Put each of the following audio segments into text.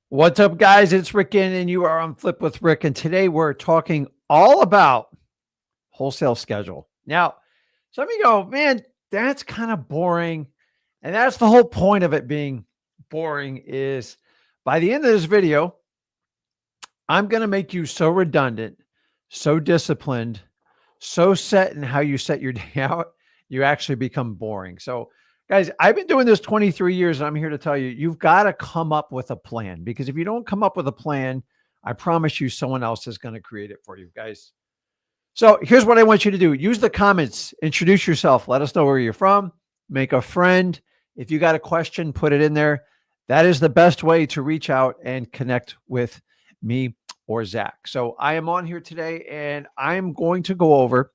What's up, guys? It's Rick Ginn, and you are on Flip with Rick. And today we're talking all about wholesale schedule. Now, some of you go, man, that's kind of boring. And that's the whole point of it being boring is by the end of this video, I'm going to make you so redundant, so disciplined, so set in how you set your day out, you actually become boring. So, guys, I've been doing this 23 years, and I'm here to tell you, you've got to come up with a plan, because if you don't come up with a plan, I promise you someone else is going to create it for you, guys. So here's what I want you to do. Use the comments, introduce yourself, let us know where you're from, make a friend. If you got a question, put it in there. That is the best way to reach out and connect with me or Zach. So I am on here today, and I'm going to go over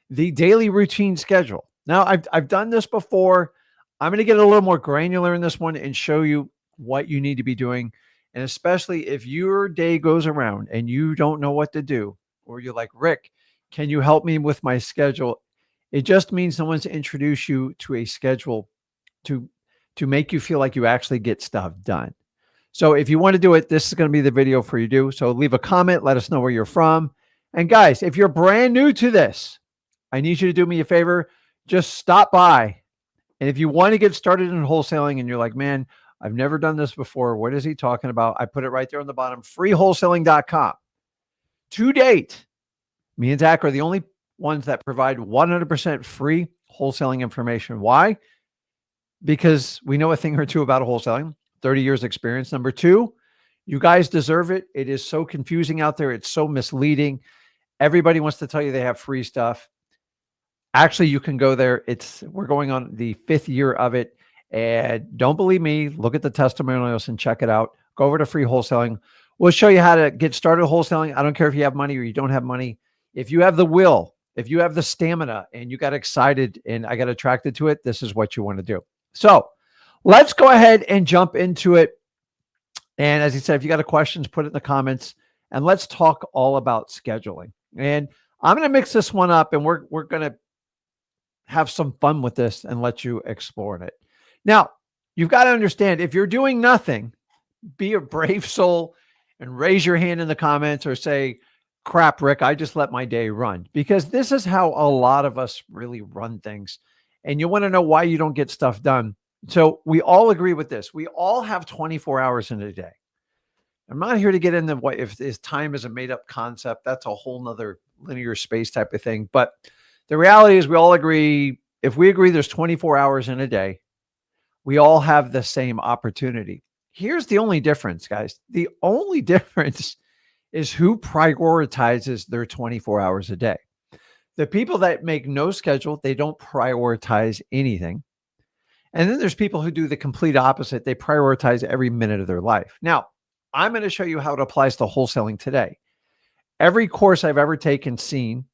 the daily routine schedule. Now, I've done this before. I'm going to get a little more granular in this one and show you what you need to be doing. And especially if your day goes around and you don't know what to do, or you're like, Rick, can you help me with my schedule? It just means someone's introduce you to a schedule to make you feel like you actually get stuff done. So if you want to do it, this is going to be the video for you to do. So leave a comment, let us know where you're from. And guys, if you're brand new to this, I need you to do me a favor. Just stop by. And if you want to get started in wholesaling and you're like, man, I've never done this before, what is he talking about? I put it right there on the bottom, freewholesaling.com. To date, me and Zach are the only ones that provide 100% free wholesaling information. Why? Because we know a thing or two about wholesaling, 30 years experience. Number two, you guys deserve it. It is so confusing out there. It's so misleading. Everybody wants to tell you they have free stuff. Actually, you can go there. We're going on the 5th year of it. And don't believe me, look at the testimonials and check it out. Go over to Free Wholesaling. We'll show you how to get started wholesaling. I don't care if you have money or you don't have money. If you have the will, if you have the stamina and you got excited and I got attracted to it, this is what you want to do. So let's go ahead and jump into it. And as I said, if you got a questions, put it in the comments and let's talk all about scheduling. And I'm going to mix this one up and we're going to have some fun with this and let you explore it. Now, you've got to understand, if you're doing nothing, be a brave soul and raise your hand in the comments or say, crap, Rick, I just let my day run. Because this is how a lot of us really run things. And you want to know why you don't get stuff done. So we all agree with this. We all have 24 hours in a day. I'm not here to get into what if this time is a made up concept. That's a whole nother linear space type of thing. But the reality is we all agree, if we agree there's 24 hours in a day, we all have the same opportunity. Here's the only difference, guys. The only difference is who prioritizes their 24 hours a day. The people that make no schedule, they don't prioritize anything. And then there's people who do the complete opposite. They prioritize every minute of their life. Now, I'm going to show you how it applies to wholesaling today. Every course I've ever taken, seen,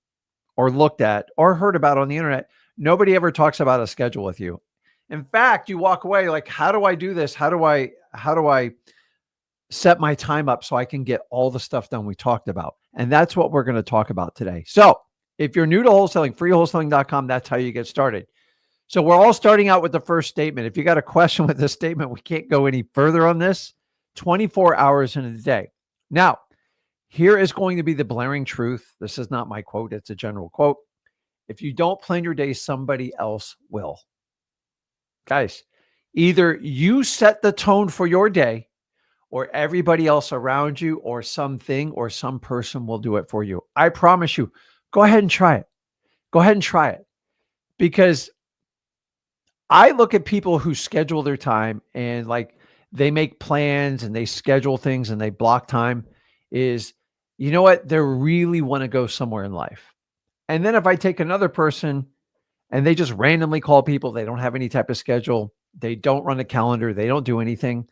or looked at, or heard about on the internet, nobody ever talks about a schedule with you. In fact, you walk away like, how do I do this? How do I set my time up so I can get all the stuff done we talked about? And that's what we're going to talk about today. So if you're new to wholesaling, freewholesaling.com, that's how you get started. So we're all starting out with the first statement. If you got a question with this statement, we can't go any further on this. 24 hours in a day. Now, here is going to be the blaring truth. This is not my quote. It's a general quote. If you don't plan your day, somebody else will. Guys, either you set the tone for your day or everybody else around you or something or some person will do it for you. I promise you, go ahead and try it. Go ahead and try it. Because I look at people who schedule their time and like they make plans and they schedule things and they block time is, you know what? They really want to go somewhere in life. And then if I take another person and they just randomly call people, they don't have any type of schedule, they don't run a calendar, they don't do anything,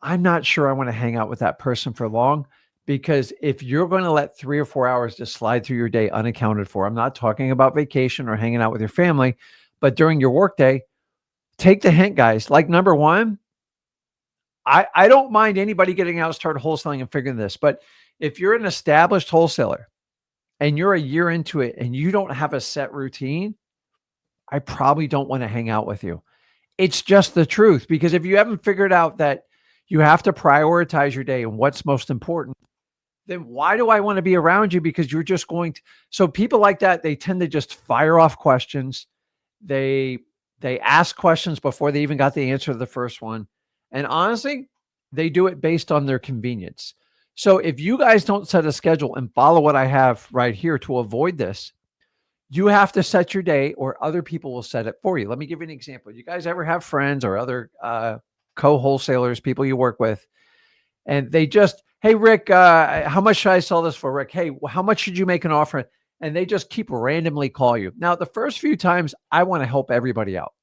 I'm not sure I want to hang out with that person for long. Because if you're going to let 3 or 4 hours just slide through your day unaccounted for, I'm not talking about vacation or hanging out with your family, but during your workday, take the hint, guys. Like number one, I don't mind anybody getting out, start wholesaling and figuring this. But if you're an established wholesaler and you're a year into it and you don't have a set routine, I probably don't want to hang out with you. It's just the truth. Because if you haven't figured out that You have to prioritize your day and what's most important. Then why do I want to be around you? Because you're just going to, so people like that, they tend to just fire off questions. They they ask questions before they even got the answer to the first one. And honestly, they do it based on their convenience. So if you guys don't set a schedule and follow what I have right here to avoid this, you have to set your day or other people will set it for you. Let me give you an example. You guys ever have friends or other co-wholesalers, people you work with, and they just, hey, Rick, how much should I sell this for, Rick? Hey, how much should you make an offer? And they just keep randomly call you. Now, the first few times, I want to help everybody out.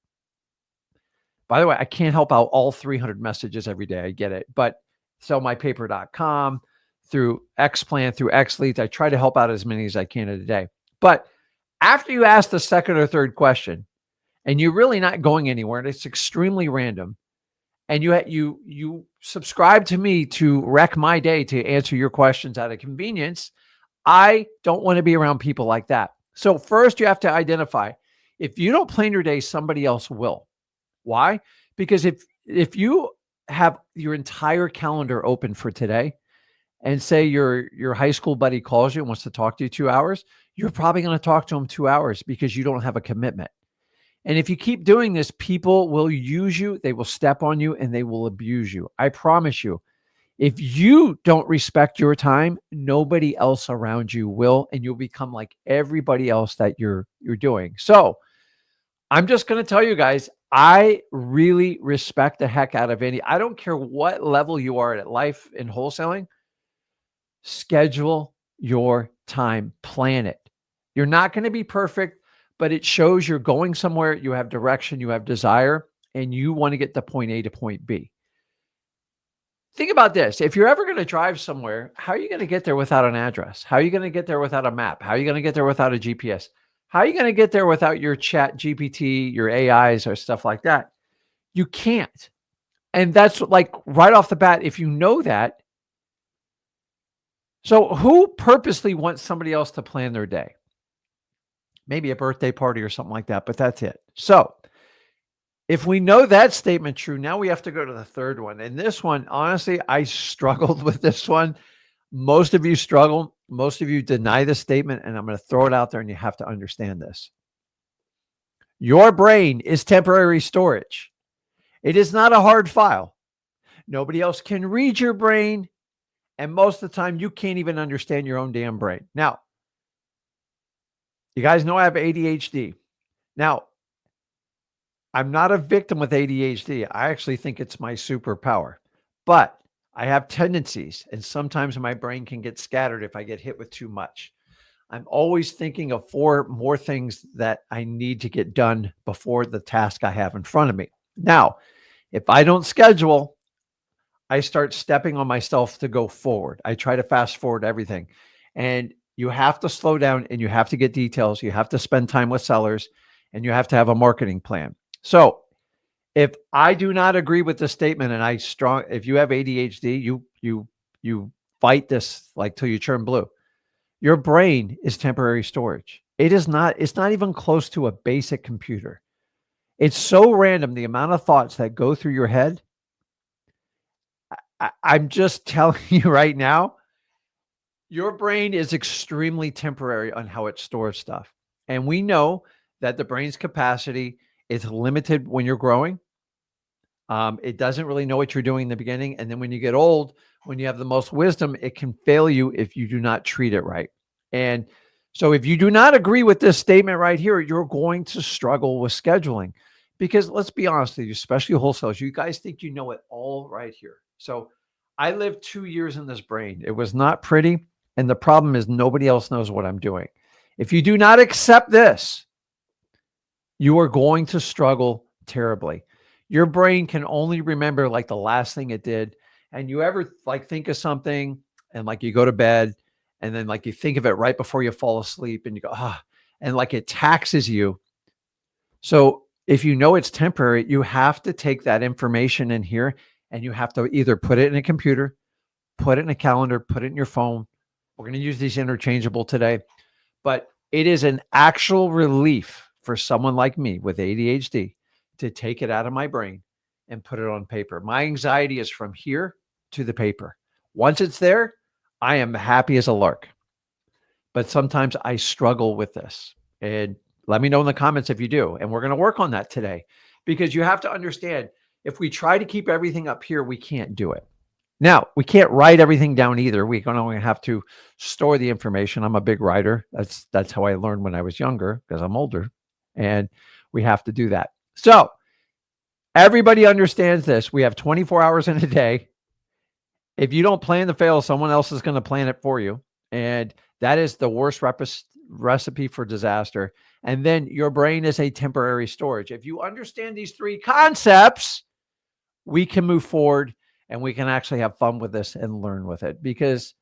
By the way, I can't help out all 300 messages every day. I get it. But sellmypaper.com, through Xplan, through XLeads, I try to help out as many as I can in a day. But after you ask the second or third question, and you're really not going anywhere, and it's extremely random, and you subscribe to me to wreck my day to answer your questions out of convenience, I don't want to be around people like that. So first you have to identify, if you don't plan your day, somebody else will. Why? Because if you have your entire calendar open for today, and say your high school buddy calls you and wants to talk to you 2 hours, you're probably going to talk to him 2 hours because you don't have a commitment. And if you keep doing this, people will use you, they will step on you, and they will abuse you. I promise you, if you don't respect your time, nobody else around you will, and you'll become like everybody else that you're doing. So I'm just going to tell you guys, I really respect the heck out of I don't care what level you are at life in wholesaling, schedule your time, plan it. You're not going to be perfect, but it shows you're going somewhere, you have direction, you have desire, and you want to get to point A to point B. Think about this. If you're ever going to drive somewhere, how are you going to get there without an address? How are you going to get there without a map? How are you going to get there without a GPS? How are you going to get there without your chat GPT, your AIs or stuff like that? You can't. And that's like right off the bat, if you know that. So who purposely wants somebody else to plan their day? Maybe a birthday party or something like that, but that's it. So if we know that statement true, now we have to go to the third one. And this one, honestly, I struggled with this one. Most of you struggle. Most of you deny this statement, and I'm going to throw it out there, and you have to understand this. Your brain is temporary storage. It is not a hard file. Nobody else can read your brain, and most of the time, you can't even understand your own damn brain. Now, you guys know I have ADHD. Now, I'm not a victim with ADHD. I actually think it's my superpower, but I have tendencies, and sometimes my brain can get scattered if I get hit with too much. I'm always thinking of 4 more things that I need to get done before the task I have in front of me. Now, if I don't schedule, I start stepping on myself to go forward. I try to fast forward everything. And you have to slow down, and you have to get details. You have to spend time with sellers, and you have to have a marketing plan. So if I do not agree with the statement, and if you have ADHD, you fight this like till you turn blue. Your brain is temporary storage. It's not even close to a basic computer. It's so random, the amount of thoughts that go through your head. I'm just telling you right now, your brain is extremely temporary on how it stores stuff. And we know that the brain's capacity is limited when you're growing. It doesn't really know what you're doing in the beginning. And then when you get old, when you have the most wisdom, it can fail you if you do not treat it right. And so if you do not agree with this statement right here, you're going to struggle with scheduling, because let's be honest with you, especially wholesalers, you guys think you know it all right here. So I lived 2 years in this brain. It was not pretty. And the problem is nobody else knows what I'm doing. If you do not accept this, you are going to struggle terribly. Your brain can only remember like the last thing it did. And you ever like think of something and like you go to bed and then like you think of it right before you fall asleep and you go, and like it taxes you. So if you know it's temporary, you have to take that information in here and you have to either put it in a computer, put it in a calendar, put it in your phone. We're going to use these interchangeable today, but it is an actual relief for someone like me with ADHD to take it out of my brain and put it on paper. My anxiety is from here to the paper. Once it's there, I am happy as a lark. But sometimes I struggle with this. And let me know in the comments if you do. And we're going to work on that today, because you have to understand, if we try to keep everything up here, we can't do it. Now, we can't write everything down either. We're going to have to store the information. I'm a big writer. That's how I learned when I was younger, because I'm older, and we have to do that. So everybody understands this. We have 24 hours in a day. If you don't plan to fail, someone else is going to plan it for you. And that is the worst recipe for disaster. And then your brain is a temporary storage. If you understand these three concepts, we can move forward and we can actually have fun with this and learn with it. Because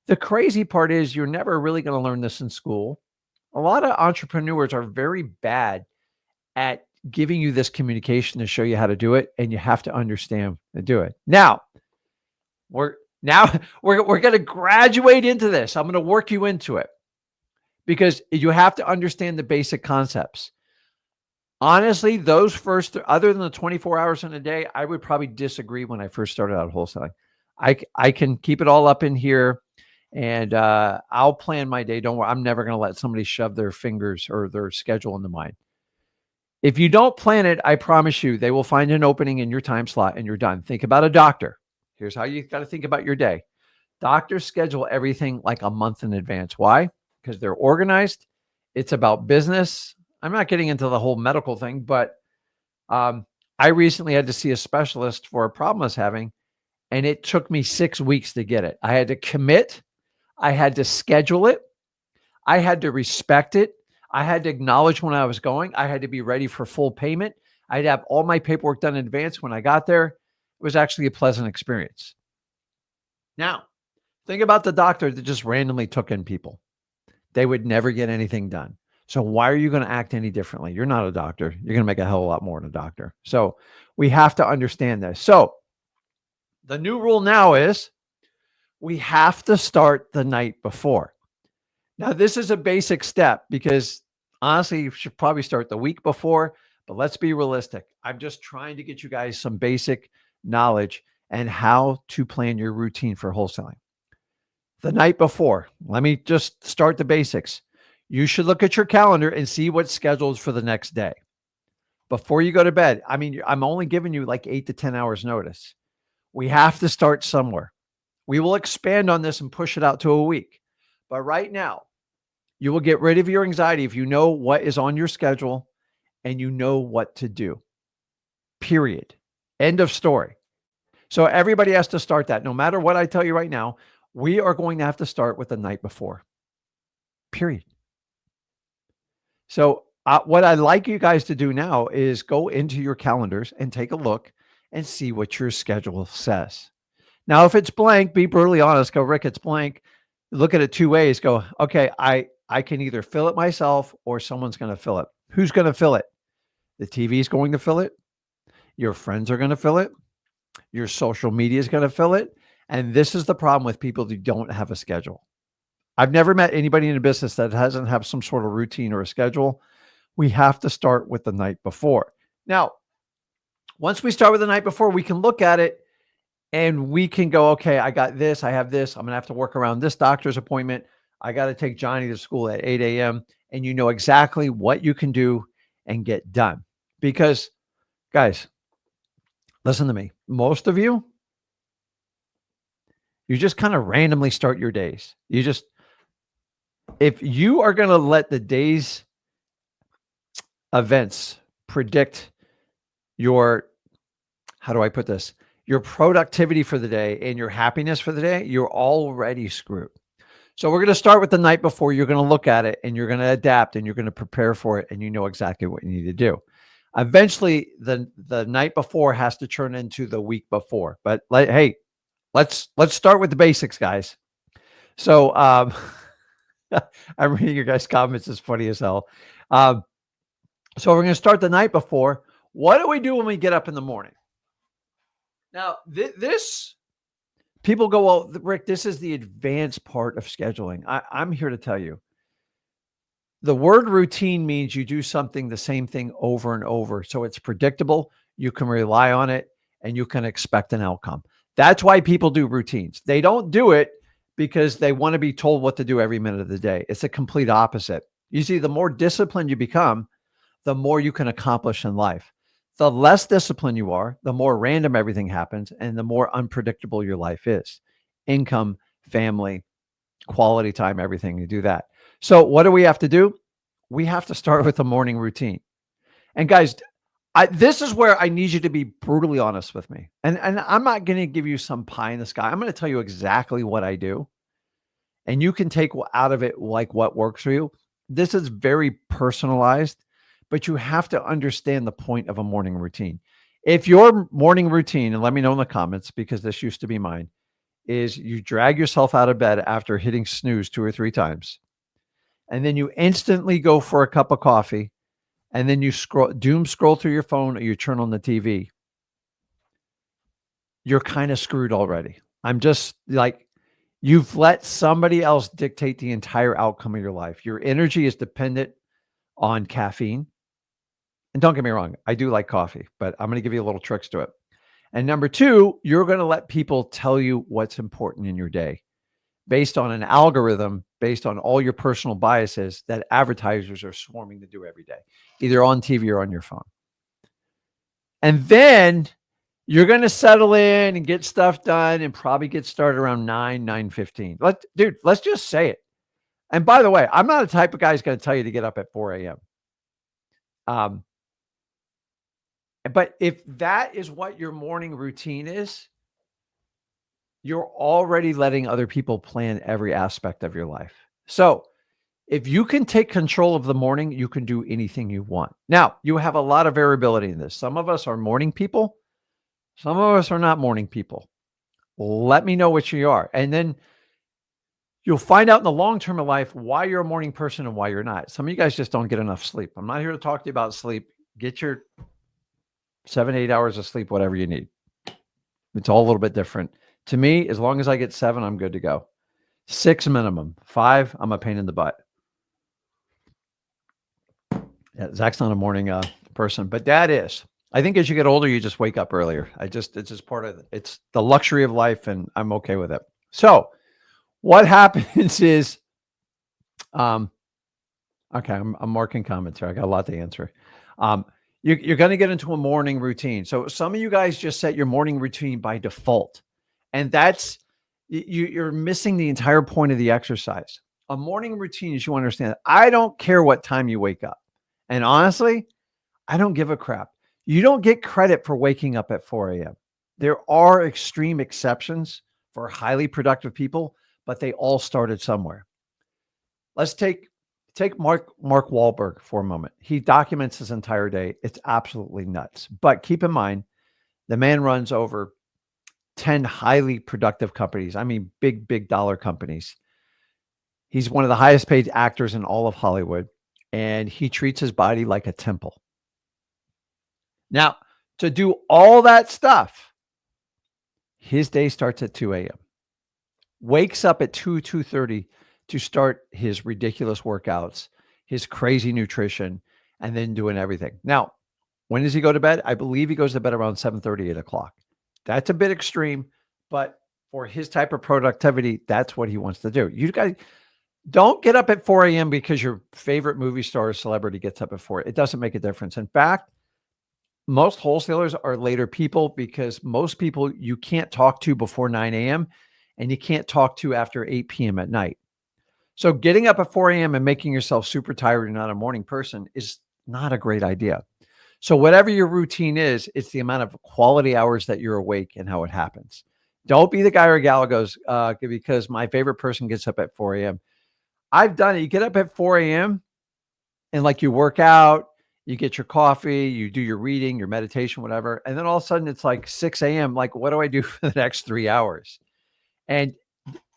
the crazy part is, you're never really going to learn this in school. A lot of entrepreneurs are very bad at giving you this communication to show you how to do it. And you have to understand to do it. Now we're going to graduate into this. I'm going to work you into it, because you have to understand the basic concepts. Honestly, those first, other than the 24 hours in a day, I would probably disagree when I first started out wholesaling. I can keep it all up in here, and I'll plan my day. Don't worry. I'm never going to let somebody shove their fingers or their schedule into mine. If you don't plan it, I promise you, they will find an opening in your time slot and you're done. Think about a doctor. Here's how you got to think about your day. Doctors schedule everything like a month in advance. Why? Because they're organized. It's about business. I'm not getting into the whole medical thing, but I recently had to see a specialist for a problem I was having, and it took me 6 weeks to get it. I had to commit. I had to schedule it. I had to respect it. I had to acknowledge when I was going. I had to be ready for full payment. I'd have all my paperwork done in advance. When I got there, it was actually a pleasant experience. Now, think about the doctor that just randomly took in people. They would never get anything done. So why are you going to act any differently? You're not a doctor. You're going to make a hell of a lot more than a doctor. So we have to understand this. So the new rule now is we have to start the night before. Now, this is a basic step, because honestly, you should probably start the week before, but let's be realistic. I'm just trying to get you guys some basic knowledge and how to plan your routine for wholesaling. The night before, let me just start the basics. You should look at your calendar and see what's scheduled for the next day before you go to bed. I mean, I'm only giving you like 8 to 10 hours notice. We have to start somewhere. We will expand on this and push it out to a week. But right now, you will get rid of your anxiety if you know what is on your schedule and you know what to do. Period. End of story. So everybody has to start that. No matter what I tell you right now, we are going to have to start with the night before. Period. So what I'd like you guys to do now is go into your calendars and take a look and see what your schedule says. Now, if it's blank, be brutally honest. Go, Rick, it's blank. Look at it two ways. Go, okay, I can either fill it myself or someone's going to fill it. Who's going to fill it? The TV is going to fill it. Your friends are going to fill it. Your social media is going to fill it. And this is the problem with people who don't have a schedule. I've never met anybody in a business that doesn't have some sort of routine or a schedule. We have to start with the night before. Now, once we start with the night before, we can look at it and we can go, okay, I got this, I have this. I'm going to have to work around this doctor's appointment. I got to take Johnny to school at 8 a.m. And you know exactly what you can do and get done. Because, guys, listen to me. Most of you just kind of randomly start your days. If you are going to let the day's events predict your, how do I put this? Your productivity for the day and your happiness for the day, you're already screwed. So we're going to start with the night before. You're going to look at it and you're going to adapt and you're going to prepare for it. And you know exactly what you need to do. Eventually the night before has to turn into the week before, but hey, let's start with the basics, guys. So, I'm reading your guys' comments. It's funny as hell. So we're going to start the night before. What do we do when we get up in the morning? Now, this people go, well, Rick, this is the advanced part of scheduling. I'm here to tell you. The word routine means you do something, the same thing over and over. So it's predictable. you can rely on it, and you can expect an outcome. That's why people do routines. They don't do it because they want to be told what to do every minute of the day. It's a complete opposite. You see, the more disciplined you become, the more you can accomplish in life. The less disciplined you are, the more random everything happens, and the more unpredictable your life is. Income, family, quality time, everything. You do that. So, what do we have to do? We have to start with a morning routine. And guys, this is where I need you to be brutally honest with me. And I'm not going to give you some pie in the sky. I'm going to tell you exactly what I do. And you can take out of it like what works for you. This is very personalized, but you have to understand the point of a morning routine. If your morning routine, and let me know in the comments because this used to be mine, is you drag yourself out of bed after hitting snooze 2 or 3 times, and then you instantly go for a cup of coffee, and then you doom scroll through your phone or you turn on the TV, you're kind of screwed already. I'm just like, you've let somebody else dictate the entire outcome of your life. Your energy is dependent on caffeine. And don't get me wrong, I do like coffee, but I'm going to give you a little tricks to it. And number 2, you're going to let people tell you what's important in your day based on an algorithm, based on all your personal biases that advertisers are swarming to do every day, either on TV or on your phone. And then you're going to settle in and get stuff done and probably get started around 9:15. Let's just say it. And by the way, I'm not a type of guy who's going to tell you to get up at 4 a.m. But if that is what your morning routine is, you're already letting other people plan every aspect of your life. So if you can take control of the morning, you can do anything you want. Now, you have a lot of variability in this. Some of us are morning people. Some of us are not morning people. Let me know which you are. And then you'll find out in the long term of life why you're a morning person and why you're not. Some of you guys just don't get enough sleep. I'm not here to talk to you about sleep. Get your 7, 8 hours of sleep, whatever you need. It's all a little bit different. To me, as long as I get 7, I'm good to go. 6 minimum. 5, I'm a pain in the butt. Yeah, Zach's not a morning person, but Dad is. I think as you get older, you just wake up earlier. It's just part of it. It's the luxury of life, and I'm okay with it. So what happens is, okay, I'm marking comments here. I got a lot to answer. You're going to get into a morning routine. So some of you guys just set your morning routine by default, and that's you're missing the entire point of the exercise. A morning routine, as you understand, I don't care what time you wake up, and honestly, I don't give a crap. You don't get credit for waking up at 4 a.m. There are extreme exceptions for highly productive people, but they all started somewhere. Let's take Mark Wahlberg for a moment. He documents his entire day. It's absolutely nuts. But keep in mind, the man runs over 10 highly productive companies. I mean, big dollar companies. He's one of the highest paid actors in all of Hollywood, and he treats his body like a temple. Now, to do all that stuff, his day starts at 2 a.m. Wakes up at 2:30 to start his ridiculous workouts, his crazy nutrition, and then doing everything. Now, when does he go to bed? I believe he goes to bed around 7:30, 8 o'clock. That's a bit extreme, but for his type of productivity, that's what he wants to do. You guys don't get up at 4 a.m. because your favorite movie star or celebrity gets up at 4. It doesn't make a difference. In fact, most wholesalers are later people because most people you can't talk to before 9 a.m. and you can't talk to after 8 p.m. at night. So getting up at 4 a.m. and making yourself super tired and not a morning person is not a great idea. So whatever your routine is, it's the amount of quality hours that you're awake and how it happens. Don't be the guy or gal who goes, because my favorite person gets up at 4 a.m. I've done it. You get up at 4 a.m. and like you work out, you get your coffee, you do your reading, your meditation, whatever. And then all of a sudden it's like 6 a.m. Like, what do I do for the next 3 hours? And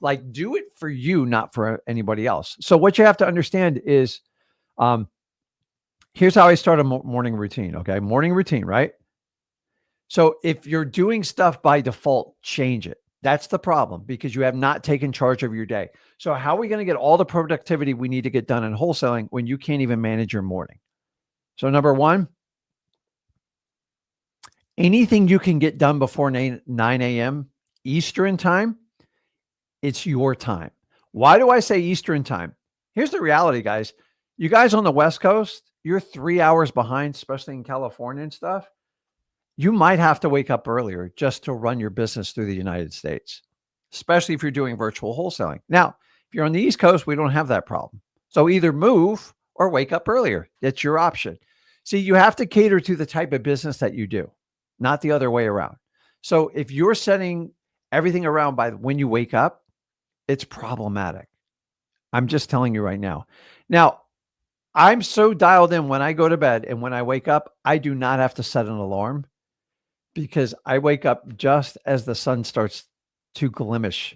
like, do it for you, not for anybody else. So what you have to understand is, here's how I start a morning routine. Okay. Morning routine, right? So if you're doing stuff by default, change it. That's the problem because you have not taken charge of your day. So how are we going to get all the productivity we need to get done in wholesaling when you can't even manage your morning? So number 1, Anything you can get done before 9 a.m. Eastern time, it's your time. Why do I say Eastern time? Here's the reality, guys. You guys on the West Coast, you're 3 hours behind, especially in California and stuff. You might have to wake up earlier just to run your business through the United States, especially if you're doing virtual wholesaling. Now, if you're on the East Coast, we don't have that problem. So either move or wake up earlier. It's your option. See, you have to cater to the type of business that you do, not the other way around. So if you're setting everything around by when you wake up, it's problematic. I'm just telling you right now. Now, I'm so dialed in when I go to bed and when I wake up, I do not have to set an alarm because I wake up just as the sun starts to glimish,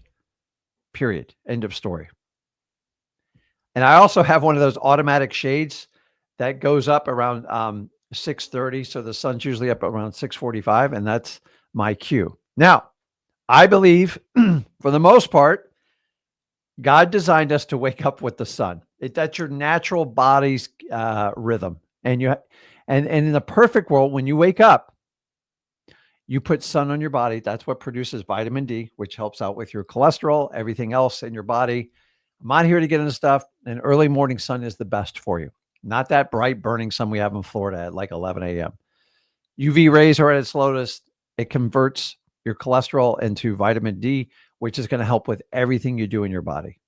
period. End of story. And I also have one of those automatic shades that goes up around 6:30. So the sun's usually up around 6:45, and that's my cue. Now, I believe for the most part, God designed us to wake up with the sun. That's your natural body's rhythm. And in the perfect world, when you wake up, you put sun on your body. That's what produces vitamin D, which helps out with your cholesterol, everything else in your body. I'm not here to get into stuff. And early morning sun is the best for you. Not that bright burning sun we have in Florida at like 11 a.m. UV rays are at its lowest. It converts your cholesterol into vitamin D, which is going to help with everything you do in your body.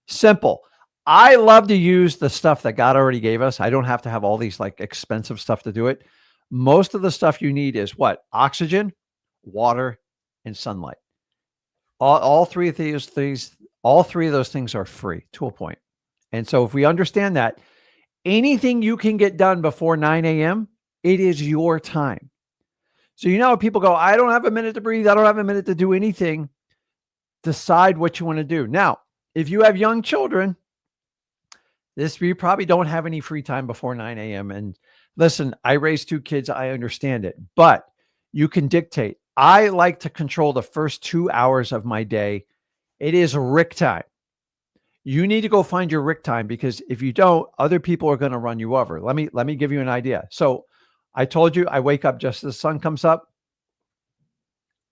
Simple. I love to use the stuff that God already gave us. I don't have to have all these like expensive stuff to do it. Most of the stuff you need is what? Oxygen, water, and sunlight. All three of those things are free to a point. And so if we understand that, anything you can get done before 9 a.m., it is your time. So you know, people go, I don't have a minute to breathe. I don't have a minute to do anything. Decide what you want to do. Now, if you have young children, you probably don't have any free time before 9 a.m. And listen, I raised 2 kids. I understand it, but you can dictate. I like to control the first 2 hours of my day. It is Rick time. You need to go find your Rick time because if you don't, other people are going to run you over. Let me give you an idea. So I told you I wake up just as the sun comes up.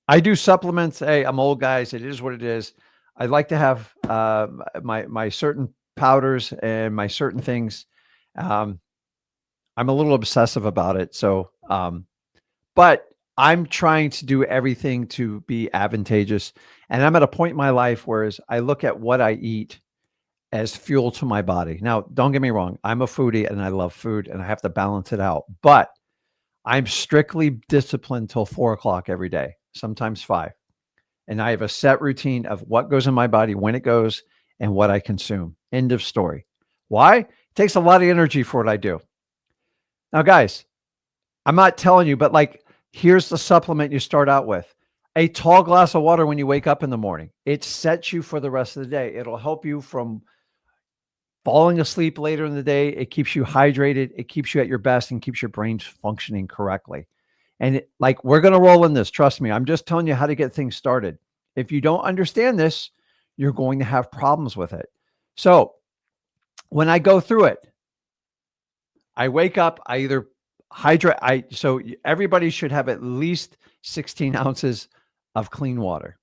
I do supplements. Hey, I'm old, guys. It is what it is. I like to have my certain powders and my certain things. I'm a little obsessive about it. So, but I'm trying to do everything to be advantageous. And I'm at a point in my life where I look at what I eat as fuel to my body. Now, don't get me wrong. I'm a foodie and I love food and I have to balance it out, but I'm strictly disciplined till 4 o'clock every day, sometimes 5. And I have a set routine of what goes in my body, when it goes, and what I consume. End of story. Why? It takes a lot of energy for what I do. Now, guys, I'm not telling you, but like, here's the supplement you start out with. A tall glass of water when you wake up in the morning. It sets you for the rest of the day. It'll help you from falling asleep later in the day. It keeps you hydrated. It keeps you at your best and keeps your brain functioning correctly. And we're going to roll in this. Trust me. I'm just telling you how to get things started. If you don't understand this, you're going to have problems with it. So when I go through it, I wake up, I either hydrate. So everybody should have at least 16 ounces of clean water.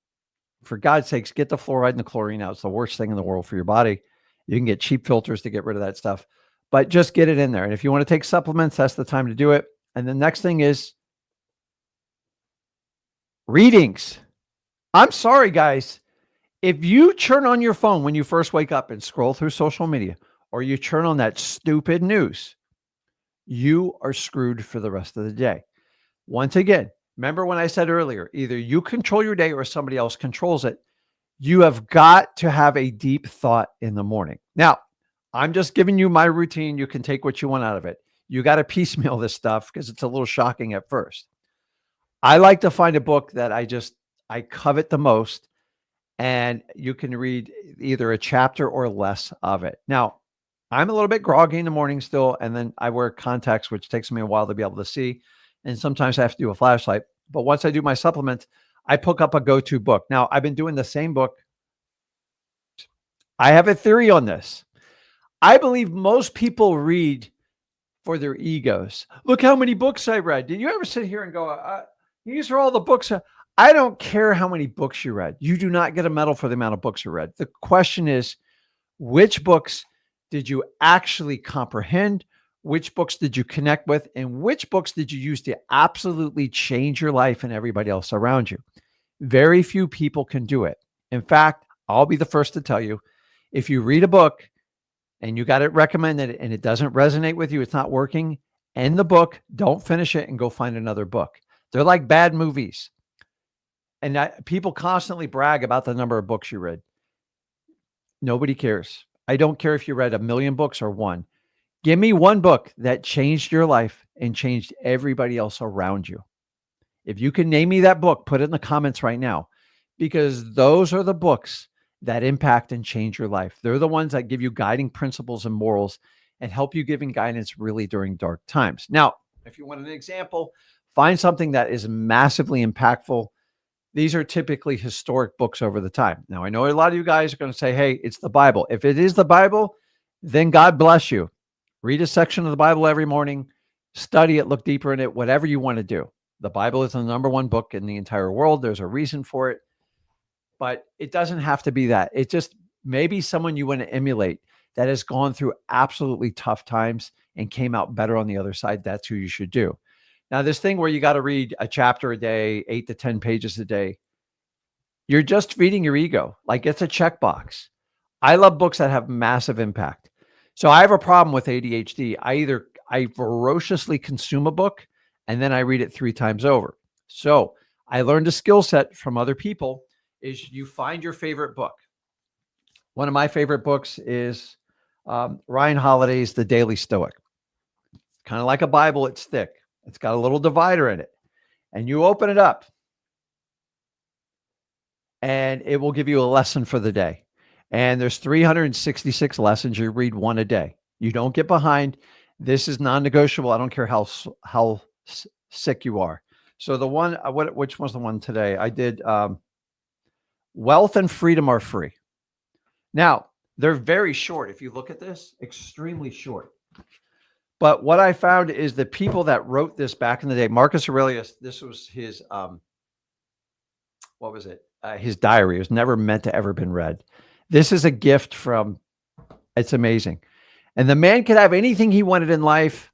For God's sakes, get the fluoride and the chlorine out. It's the worst thing in the world for your body. You can get cheap filters to get rid of that stuff, but just get it in there. And if you want to take supplements, that's the time to do it. And the next thing is readings. I'm sorry, guys. If you turn on your phone when you first wake up and scroll through social media, or you turn on that stupid news, you are screwed for the rest of the day. Once again, remember when I said earlier, either you control your day or somebody else controls it. You have got to have a deep thought in the morning. Now, I'm just giving you my routine. You can take what you want out of it. You got to piecemeal this stuff because it's a little shocking at first. I like to find a book that I covet the most, and you can read either a chapter or less of it. Now, I'm a little bit groggy in the morning still, and then I wear contacts, which takes me a while to be able to see. And sometimes I have to do a flashlight. But once I do my supplements, I pick up a go-to book. Now, I've been doing the same book. I have a theory on this. I believe most people read for their egos. Look how many books I read. Did you ever sit here and go, these are all the books? I don't care how many books you read. You do not get a medal for the amount of books you read. The question is, which books did you actually comprehend? Which books did you connect with? And which books did you use to absolutely change your life and everybody else around you? Very few people can do it. In fact, I'll be the first to tell you, if you read a book and you got it recommended and it doesn't resonate with you, it's not working, end the book, don't finish it, and go find another book. They're like bad movies. And people constantly brag about the number of books you read. Nobody cares. I don't care if you read 1 million books or one. Give me one book that changed your life and changed everybody else around you. If you can name me that book, put it in the comments right now, because those are the books that impact and change your life. They're the ones that give you guiding principles and morals and help you giving guidance really during dark times. Now, if you want an example, find something that is massively impactful. These are typically historic books over the time. Now, I know a lot of you guys are going to say, hey, it's the Bible. If it is the Bible, then God bless you. Read a section of the Bible every morning, study it, look deeper in it, whatever you want to do. The Bible is the number one book in the entire world. There's a reason for it, but it doesn't have to be that. It just maybe someone you want to emulate that has gone through absolutely tough times and came out better on the other side. That's who you should do. Now, this thing where you got to read a chapter a day, 8 to 10 pages a day, you're just feeding your ego. Like, it's a checkbox. I love books that have massive impact. So I have a problem with ADHD. I ferociously consume a book and then I read it 3 times over. So I learned a skill set from other people is you find your favorite book. One of my favorite books is Ryan Holiday's The Daily Stoic. Kind of like a Bible, it's thick. It's got a little divider in it. And you open it up and it will give you a lesson for the day. And there's 366 lessons. You read one a day. You don't get behind. This is non-negotiable. I don't care how sick you are. So the one, which was the one today? I did Wealth and Freedom Are Free. Now, they're very short. If you look at this, extremely short. But what I found is the people that wrote this back in the day, Marcus Aurelius, this was his, what was it? His diary. It was never meant to ever been read. This is a gift from, it's amazing. And the man could have anything he wanted in life.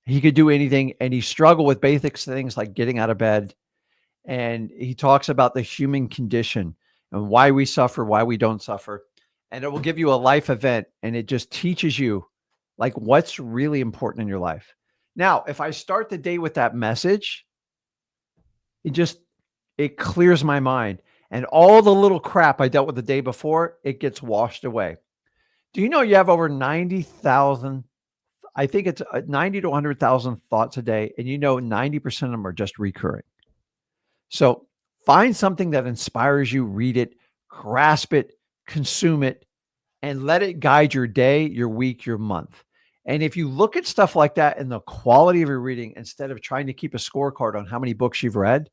He could do anything. And he struggled with basic things like getting out of bed. And he talks about the human condition and why we suffer, why we don't suffer. And it will give you a life event. And it just teaches you like what's really important in your life. Now, if I start the day with that message, it clears my mind. And all the little crap I dealt with the day before, it gets washed away. Do you know you have over 90,000, I think it's 90 to 100,000 thoughts a day, and 90% of them are just recurring. So find something that inspires you, read it, grasp it, consume it, and let it guide your day, your week, your month. And if you look at stuff like that and the quality of your reading, instead of trying to keep a scorecard on how many books you've read,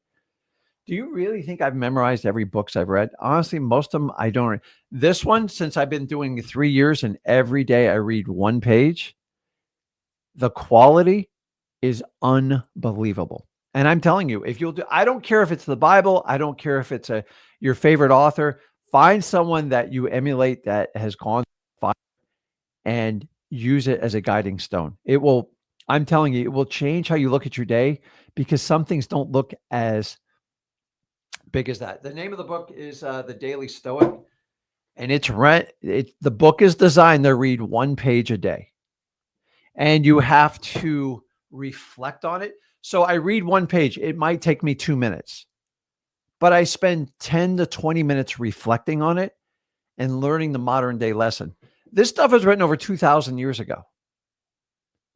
do you really think I've memorized every books I've read? Honestly, most of them I don't. This one, since I've been doing 3 years and every day I read one page, the quality is unbelievable. And I'm telling you, if you'll do, I don't care if it's the Bible. I don't care if it's your favorite author. Find someone that you emulate that has gone far and use it as a guiding stone. It will, I'm telling you, it will change how you look at your day because some things don't look as big as that. The name of the book is The Daily Stoic, and the book is designed to read one page a day, and you have to reflect on it. So I read one page. It might take me 2 minutes, but I spend 10 to 20 minutes reflecting on it and learning the modern day lesson. This stuff was written over 2,000 years ago.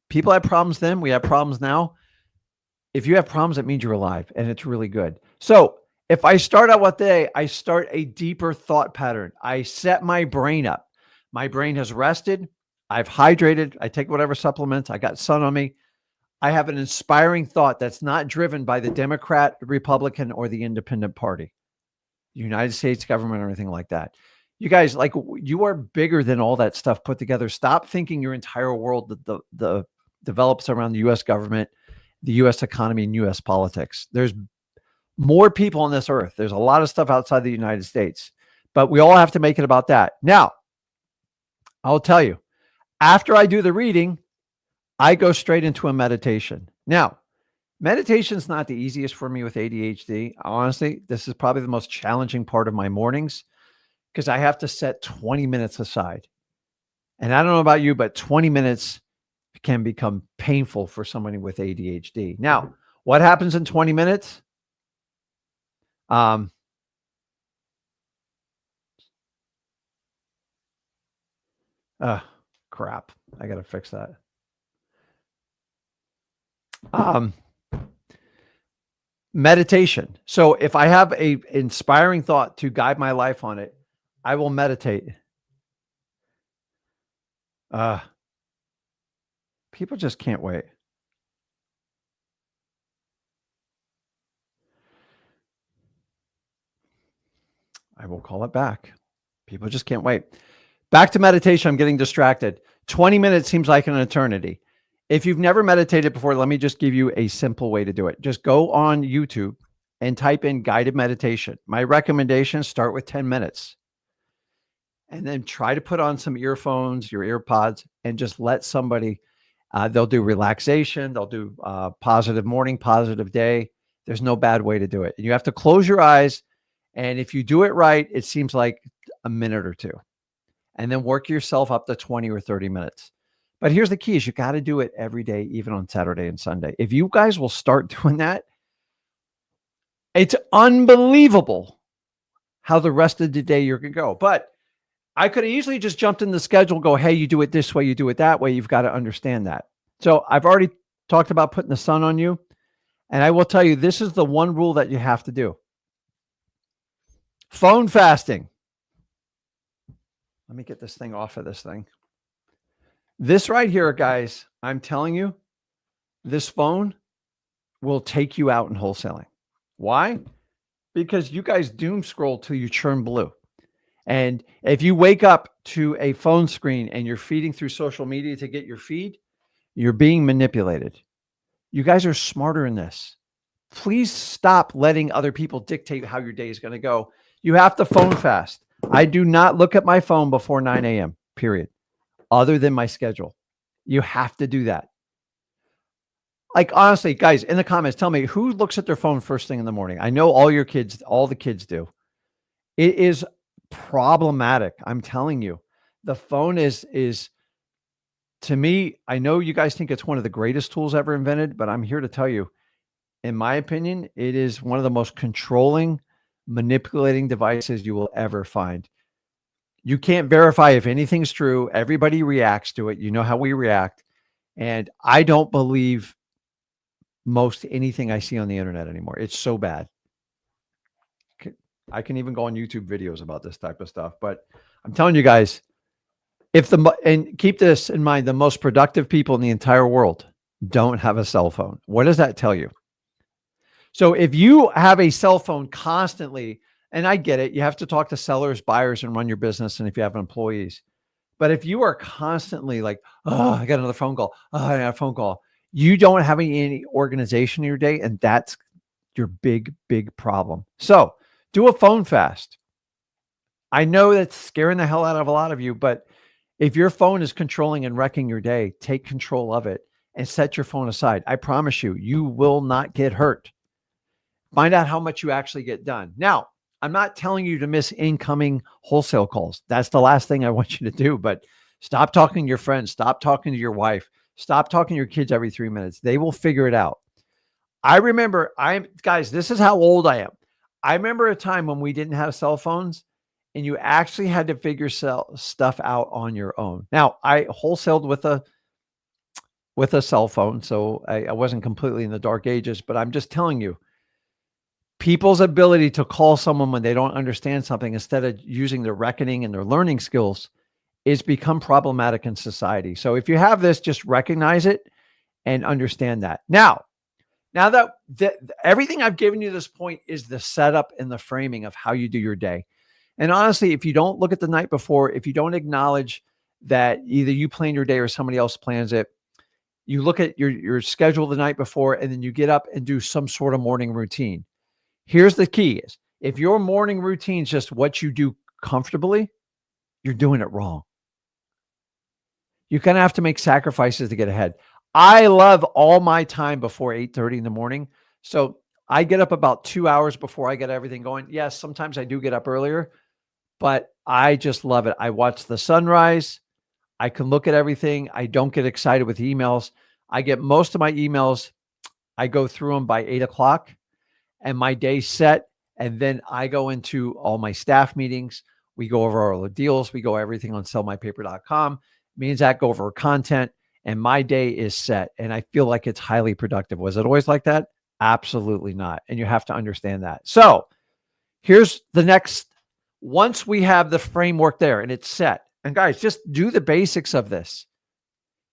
People had problems then. We have problems now. If you have problems, it means you're alive, and it's really good. So if I start out with day, I start a deeper thought pattern. I set my brain up. My brain has rested. I've hydrated. I take whatever supplements. I got sun on me. I have an inspiring thought that's not driven by the Democrat, Republican, or the Independent Party, the United States government, or anything like that. You guys, you are bigger than all that stuff put together. Stop thinking your entire world, the develops around the US government, the US economy, and US politics. There's more people on this earth. There's a lot of stuff outside the United States, but we all have to make it about that. Now, I'll tell you, after I do the reading, I go straight into a meditation. Now, meditation is not the easiest for me with ADHD. Honestly, this is probably the most challenging part of my mornings because I have to set 20 minutes aside. And I don't know about you, but 20 minutes can become painful for somebody with ADHD. Now, what happens in 20 minutes? Crap. I got to fix that. Meditation. So if I have a inspiring thought to guide my life on it, I will meditate. People just can't wait. I will call it back. People just can't wait. Back to meditation. I'm getting distracted. 20 minutes seems like an eternity. If you've never meditated before, let me just give you a simple way to do it. Just go on YouTube and type in guided meditation. My recommendation, start with 10 minutes. And then try to put on some earphones, your earpods, and just let somebody, they'll do relaxation. They'll do positive morning, positive day. There's no bad way to do it. You have to close your eyes. And if you do it right, it seems like a minute or two. And then work yourself up to 20 or 30 minutes. But here's the key is you got to do it every day, even on Saturday and Sunday. If you guys will start doing that, it's unbelievable how the rest of the day you're going to go. But I could have easily just jumped in the schedule, go, hey, you do it this way, you do it that way. You've got to understand that. So I've already talked about putting the sun on you. And I will tell you, this is the one rule that you have to do. Phone fasting. Let me get this thing off of this thing. This right here, guys, I'm telling you, this phone will take you out in wholesaling. Why? Because you guys doom scroll till you churn blue. And if you wake up to a phone screen and you're feeding through social media to get your feed, you're being manipulated. You guys are smarter in this. Please stop letting other people dictate how your day is going to go. You have to phone fast. I do not look at my phone before 9 a.m., period, other than my schedule. You have to do that. Like, honestly, guys, in the comments, tell me who looks at their phone first thing in the morning. I know all your kids, all the kids do. It is problematic. I'm telling you, the phone is to me, I know you guys think it's one of the greatest tools ever invented, but I'm here to tell you, in my opinion, it is one of the most controlling, manipulating devices you will ever find. You can't verify if anything's true. Everybody reacts to it. You know how we react. And I don't believe most anything I see on the internet anymore. It's so bad. I can even go on YouTube videos about this type of stuff, but I'm telling you guys, and keep this in mind, the most productive people in the entire world don't have a cell phone. What does that tell you? So if you have a cell phone constantly, and I get it, you have to talk to sellers, buyers, and run your business. And if you have employees, but if you are constantly like, oh, I got another phone call. Oh, I got a phone call. You don't have any organization in your day. And that's your big, big problem. So do a phone fast. I know that's scaring the hell out of a lot of you, but if your phone is controlling and wrecking your day, take control of it and set your phone aside. I promise you, you will not get hurt. Find out how much you actually get done. Now, I'm not telling you to miss incoming wholesale calls. That's the last thing I want you to do, but stop talking to your friends. Stop talking to your wife. Stop talking to your kids every 3 minutes. They will figure it out. I remember, guys, this is how old I am. I remember a time when we didn't have cell phones and you actually had to figure stuff out on your own. Now, I wholesaled with a cell phone, so I wasn't completely in the dark ages, but I'm just telling you, people's ability to call someone when they don't understand something instead of using their reckoning and their learning skills is become problematic in society. So if you have this, just recognize it and understand that. Now that everything I've given you this point is the setup and the framing of how you do your day. And honestly, if you don't look at the night before, if you don't acknowledge that either you plan your day or somebody else plans it, You look at your schedule the night before, and then you get up and do some sort of morning routine. Here's the key is if your morning routine is just what you do comfortably, you're doing it wrong. You're going to have to make sacrifices to get ahead. I love all my time before 8:30 in the morning. So I get up about 2 hours before I get everything going. Yes, sometimes I do get up earlier, but I just love it. I watch the sunrise. I can look at everything. I don't get excited with emails. I get most of my emails. I go through them by 8 o'clock and my day's set. And then I go into all my staff meetings. We go over all the deals. We go everything on sellmypaper.com. Me and Zach go over content and my day is set. And I feel like it's highly productive. Was it always like that? Absolutely not. And you have to understand that. So here's the next, once we have the framework there and it's set, and guys, just do the basics of this.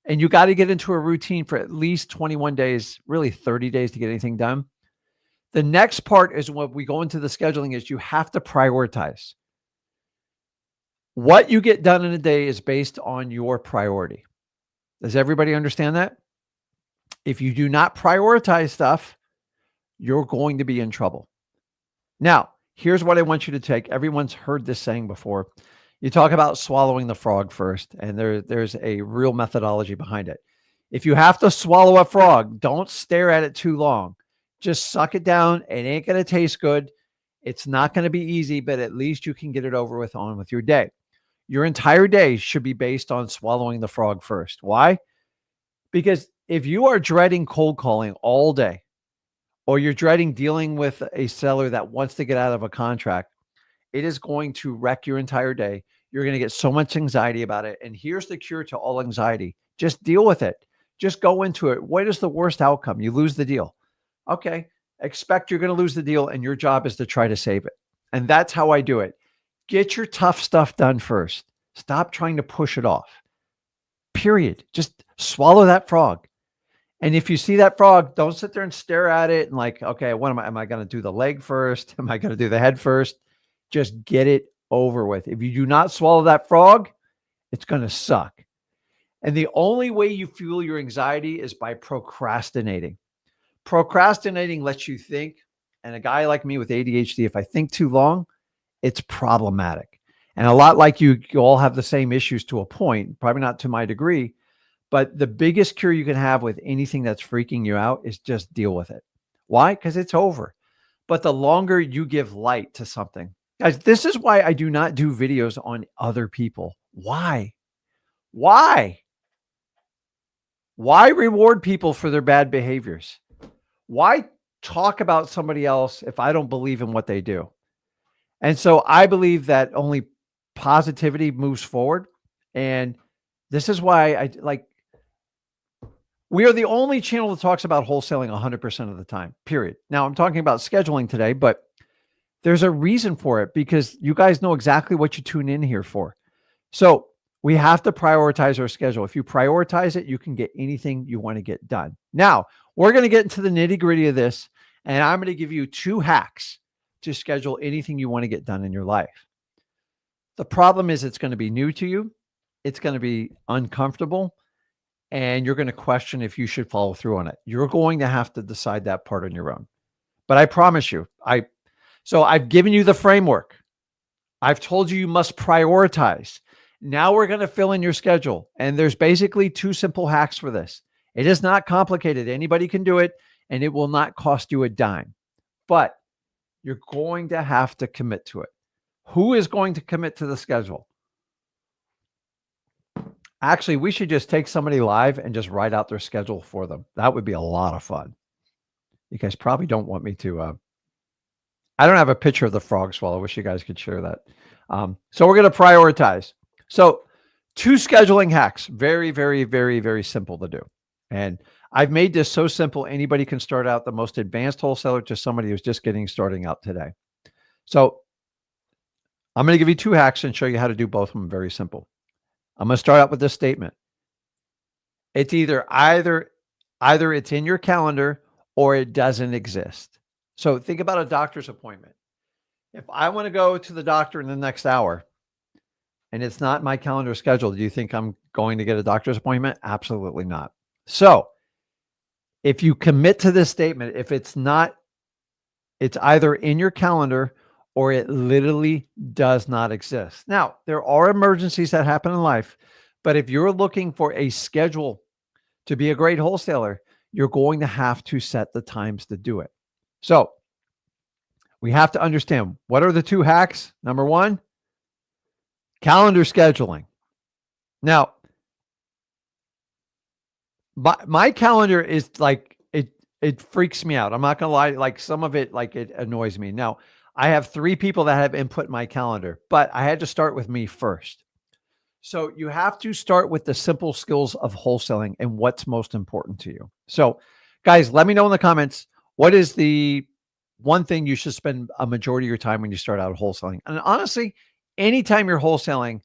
And you got to get into a routine for at least 21 days, really 30 days to get anything done. The next part is when we go into the scheduling is you have to prioritize. What you get done in a day is based on your priority. Does everybody understand that? If you do not prioritize stuff, you're going to be in trouble. Now, here's what I want you to take. Everyone's heard this saying before. You talk about swallowing the frog first, and there's a real methodology behind it. If you have to swallow a frog, don't stare at it too long. Just suck it down. It ain't going to taste good. It's not going to be easy, but at least you can get it over with on with your day. Your entire day should be based on swallowing the frog first. Why? Because if you are dreading cold calling all day, or you're dreading dealing with a seller that wants to get out of a contract, it is going to wreck your entire day. You're going to get so much anxiety about it. And here's the cure to all anxiety. Just deal with it. Just go into it. What is the worst outcome? You lose the deal. Okay. Expect you're going to lose the deal and your job is to try to save it. And that's how I do it. Get your tough stuff done first. Stop trying to push it off. Period. Just swallow that frog. And if you see that frog, don't sit there and stare at it and like, okay, what am I going to do the leg first? Am I going to do the head first? Just get it over with. If you do not swallow that frog, it's going to suck. And the only way you fuel your anxiety is by procrastinating. Procrastinating lets you think. And a guy like me with ADHD, if I think too long, it's problematic. And a lot like you all have the same issues to a point, probably not to my degree. But the biggest cure you can have with anything that's freaking you out is just deal with it. Why? Because it's over. But the longer you give light to something, guys, this is why I do not do videos on other people. Why? Why reward people for their bad behaviors? Why talk about somebody else if I don't believe in what they do? And so I believe that only positivity moves forward. And this is why I like, we are the only channel that talks about wholesaling 100% of the time, period. Now I'm talking about scheduling today, but there's a reason for it because you guys know exactly what you tune in here for. So we have to prioritize our schedule. If you prioritize it, you can get anything you want to get done. Now we're going to get into the nitty gritty of this, and I'm going to give you 2 hacks to schedule anything you want to get done in your life. The problem is it's going to be new to you. It's going to be uncomfortable. And you're going to question if you should follow through on it. You're going to have to decide that part on your own. But I promise you, so I've given you the framework. I've told you must prioritize. Now we're going to fill in your schedule. And there's basically 2 simple hacks for this. It is not complicated. Anybody can do it, and it will not cost you a dime. But you're going to have to commit to it. Who is going to commit to the schedule? Actually, we should just take somebody live and just write out their schedule for them. That would be a lot of fun. You guys probably don't want me to. I don't have a picture of the frog swallow. I wish you guys could share that. So we're going to prioritize. So 2 scheduling hacks. Very, very, very, very simple to do. And I've made this so simple, anybody can start out, the most advanced wholesaler to somebody who's just starting out today. So I'm going to give you 2 hacks and show you how to do both of them. Very simple. I'm going to start out with this statement. It's either it's in your calendar or it doesn't exist. So think about a doctor's appointment. If I want to go to the doctor in the next hour and it's not my calendar schedule, do you think I'm going to get a doctor's appointment? Absolutely not. So if you commit to this statement, if it's not, it's either in your calendar or it literally does not exist. Now, there are emergencies that happen in life, but if you're looking for a schedule to be a great wholesaler, you're going to have to set the times to do it. So we have to understand, what are the two hacks? Number one, calendar scheduling. Now, my calendar is like, it freaks me out. I'm not gonna lie. Like some of it, like it annoys me. Now, I have 3 people that have input in my calendar, but I had to start with me first. So you have to start with the simple skills of wholesaling and what's most important to you. So guys, let me know in the comments, what is the one thing you should spend a majority of your time when you start out wholesaling? And honestly, anytime you're wholesaling,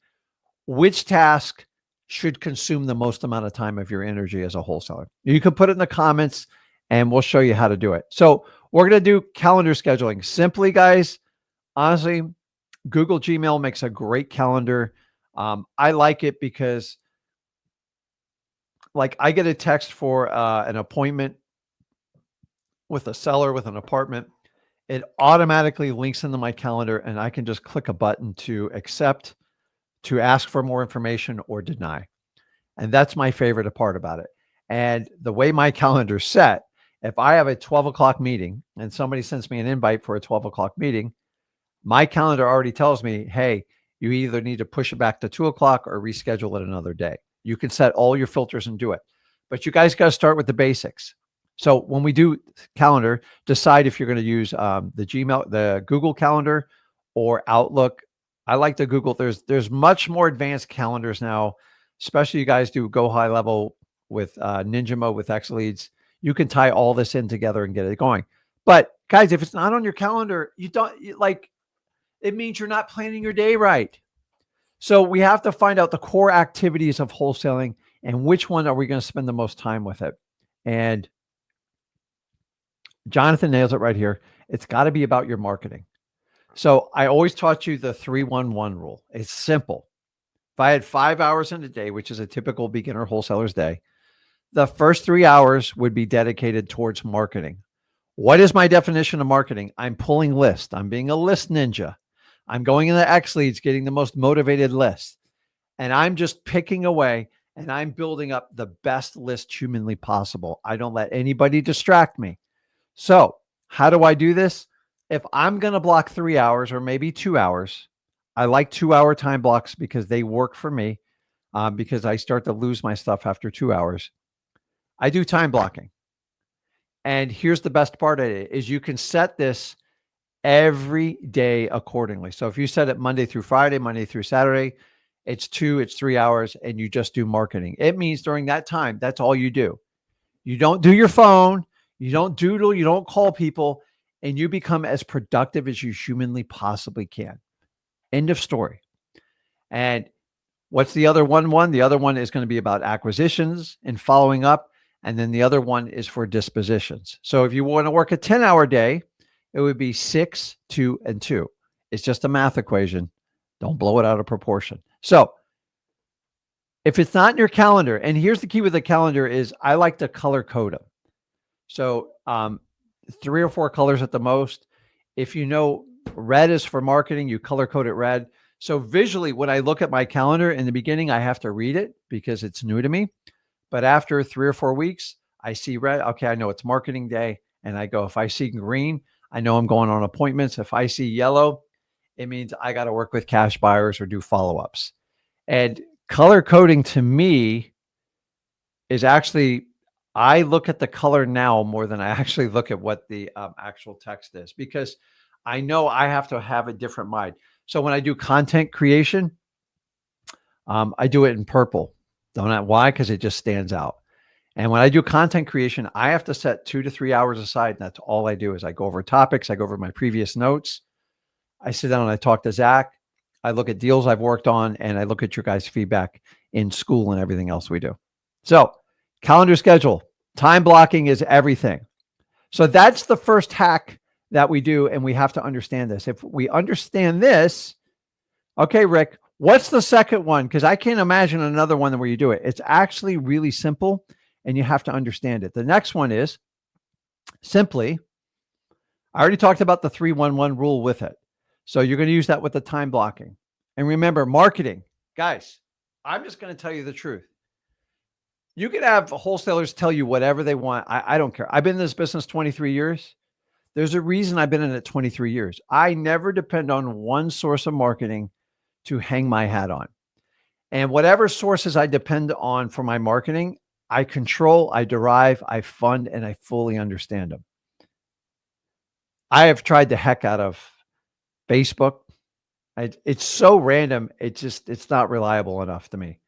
which task should consume the most amount of time of your energy as a wholesaler? You can put it in the comments and we'll show you how to do it. So we're going to do calendar scheduling. Simply, guys, honestly, Google Gmail makes a great calendar. I like it because like I get a text for an appointment with a seller with an apartment. It automatically links into my calendar and I can just click a button to accept, to ask for more information or deny. And that's my favorite part about it. And the way my calendar's set, if I have a 12 o'clock meeting and somebody sends me an invite for a 12 o'clock meeting, my calendar already tells me, hey, you either need to push it back to 2 o'clock or reschedule it another day. You can set all your filters and do it. But you guys got to start with the basics. So when we do calendar, decide if you're going to use the Google Calendar or Outlook. I like the Google. There's much more advanced calendars now, especially you guys do go high level with Ninja Mode with X Leads. You can tie all this in together and get it going. But guys, if it's not on your calendar, it means you're not planning your day right. So we have to find out the core activities of wholesaling and which one are we going to spend the most time with it. And Jonathan nails it right here. It's got to be about your marketing. So I always taught you the 3-1-1 rule. It's simple. If I had 5 hours in a day, which is a typical beginner wholesaler's day, the first 3 hours would be dedicated towards marketing. What is my definition of marketing? I'm pulling lists. I'm being a list ninja. I'm going into X Leads, getting the most motivated list. And I'm just picking away and I'm building up the best list humanly possible. I don't let anybody distract me. So how do I do this? If I'm going to block 3 hours or maybe 2 hours, I like 2-hour time blocks because they work for me because I start to lose my stuff after 2 hours. I do time blocking. And here's the best part of it is you can set this every day accordingly. So if you set it Monday through Friday, Monday through Saturday, it's 3 hours and you just do marketing. It means during that time, that's all you do. You don't do your phone, you don't doodle, you don't call people, and you become as productive as you humanly possibly can. End of story. And what's the other one? The other one is going to be about acquisitions and following up. And then the other one is for dispositions. So if you want to work a 10-hour day, it would be 6, 2, and 2. It's just a math equation. Don't blow it out of proportion. So if it's not in your calendar, and here's the key with the calendar is I like to color code them. So 3 or 4 colors at the most. If you know red is for marketing, you color code it red. So visually, when I look at my calendar in the beginning, I have to read it because it's new to me. But after 3 or 4 weeks, I see red. Okay, I know it's marketing day. And I go, if I see green, I know I'm going on appointments. If I see yellow, it means I got to work with cash buyers or do follow-ups. And color coding to me is actually, I look at the color now more than I actually look at what the actual text is because I know I have to have a different mind. So when I do content creation, I do it in purple. Don't know why, because it just stands out. And when I do content creation, I have to set 2 to 3 hours aside. And that's all I do is I go over topics. I go over my previous notes. I sit down and I talk to Zach. I look at deals I've worked on and I look at your guys' feedback in school and everything else we do. So calendar schedule, time blocking is everything. So that's the first hack that we do. And we have to understand this. If we understand this, okay, Rick, what's the second one? Because I can't imagine another one where you do it. It's actually really simple. and you have to understand it. The next one is simply, I already talked about the 3-1-1 rule with it. So you're going to use that with the time blocking. And remember, marketing, guys, I'm just going to tell you the truth. You can have wholesalers tell you whatever they want. I don't care. I've been in this business 23 years. There's a reason I've been in it 23 years. I never depend on one source of marketing to hang my hat on. And whatever sources I depend on for my marketing, I control, I derive, I fund, and I fully understand them. I have tried the heck out of Facebook. It's so random. It's not reliable enough to me.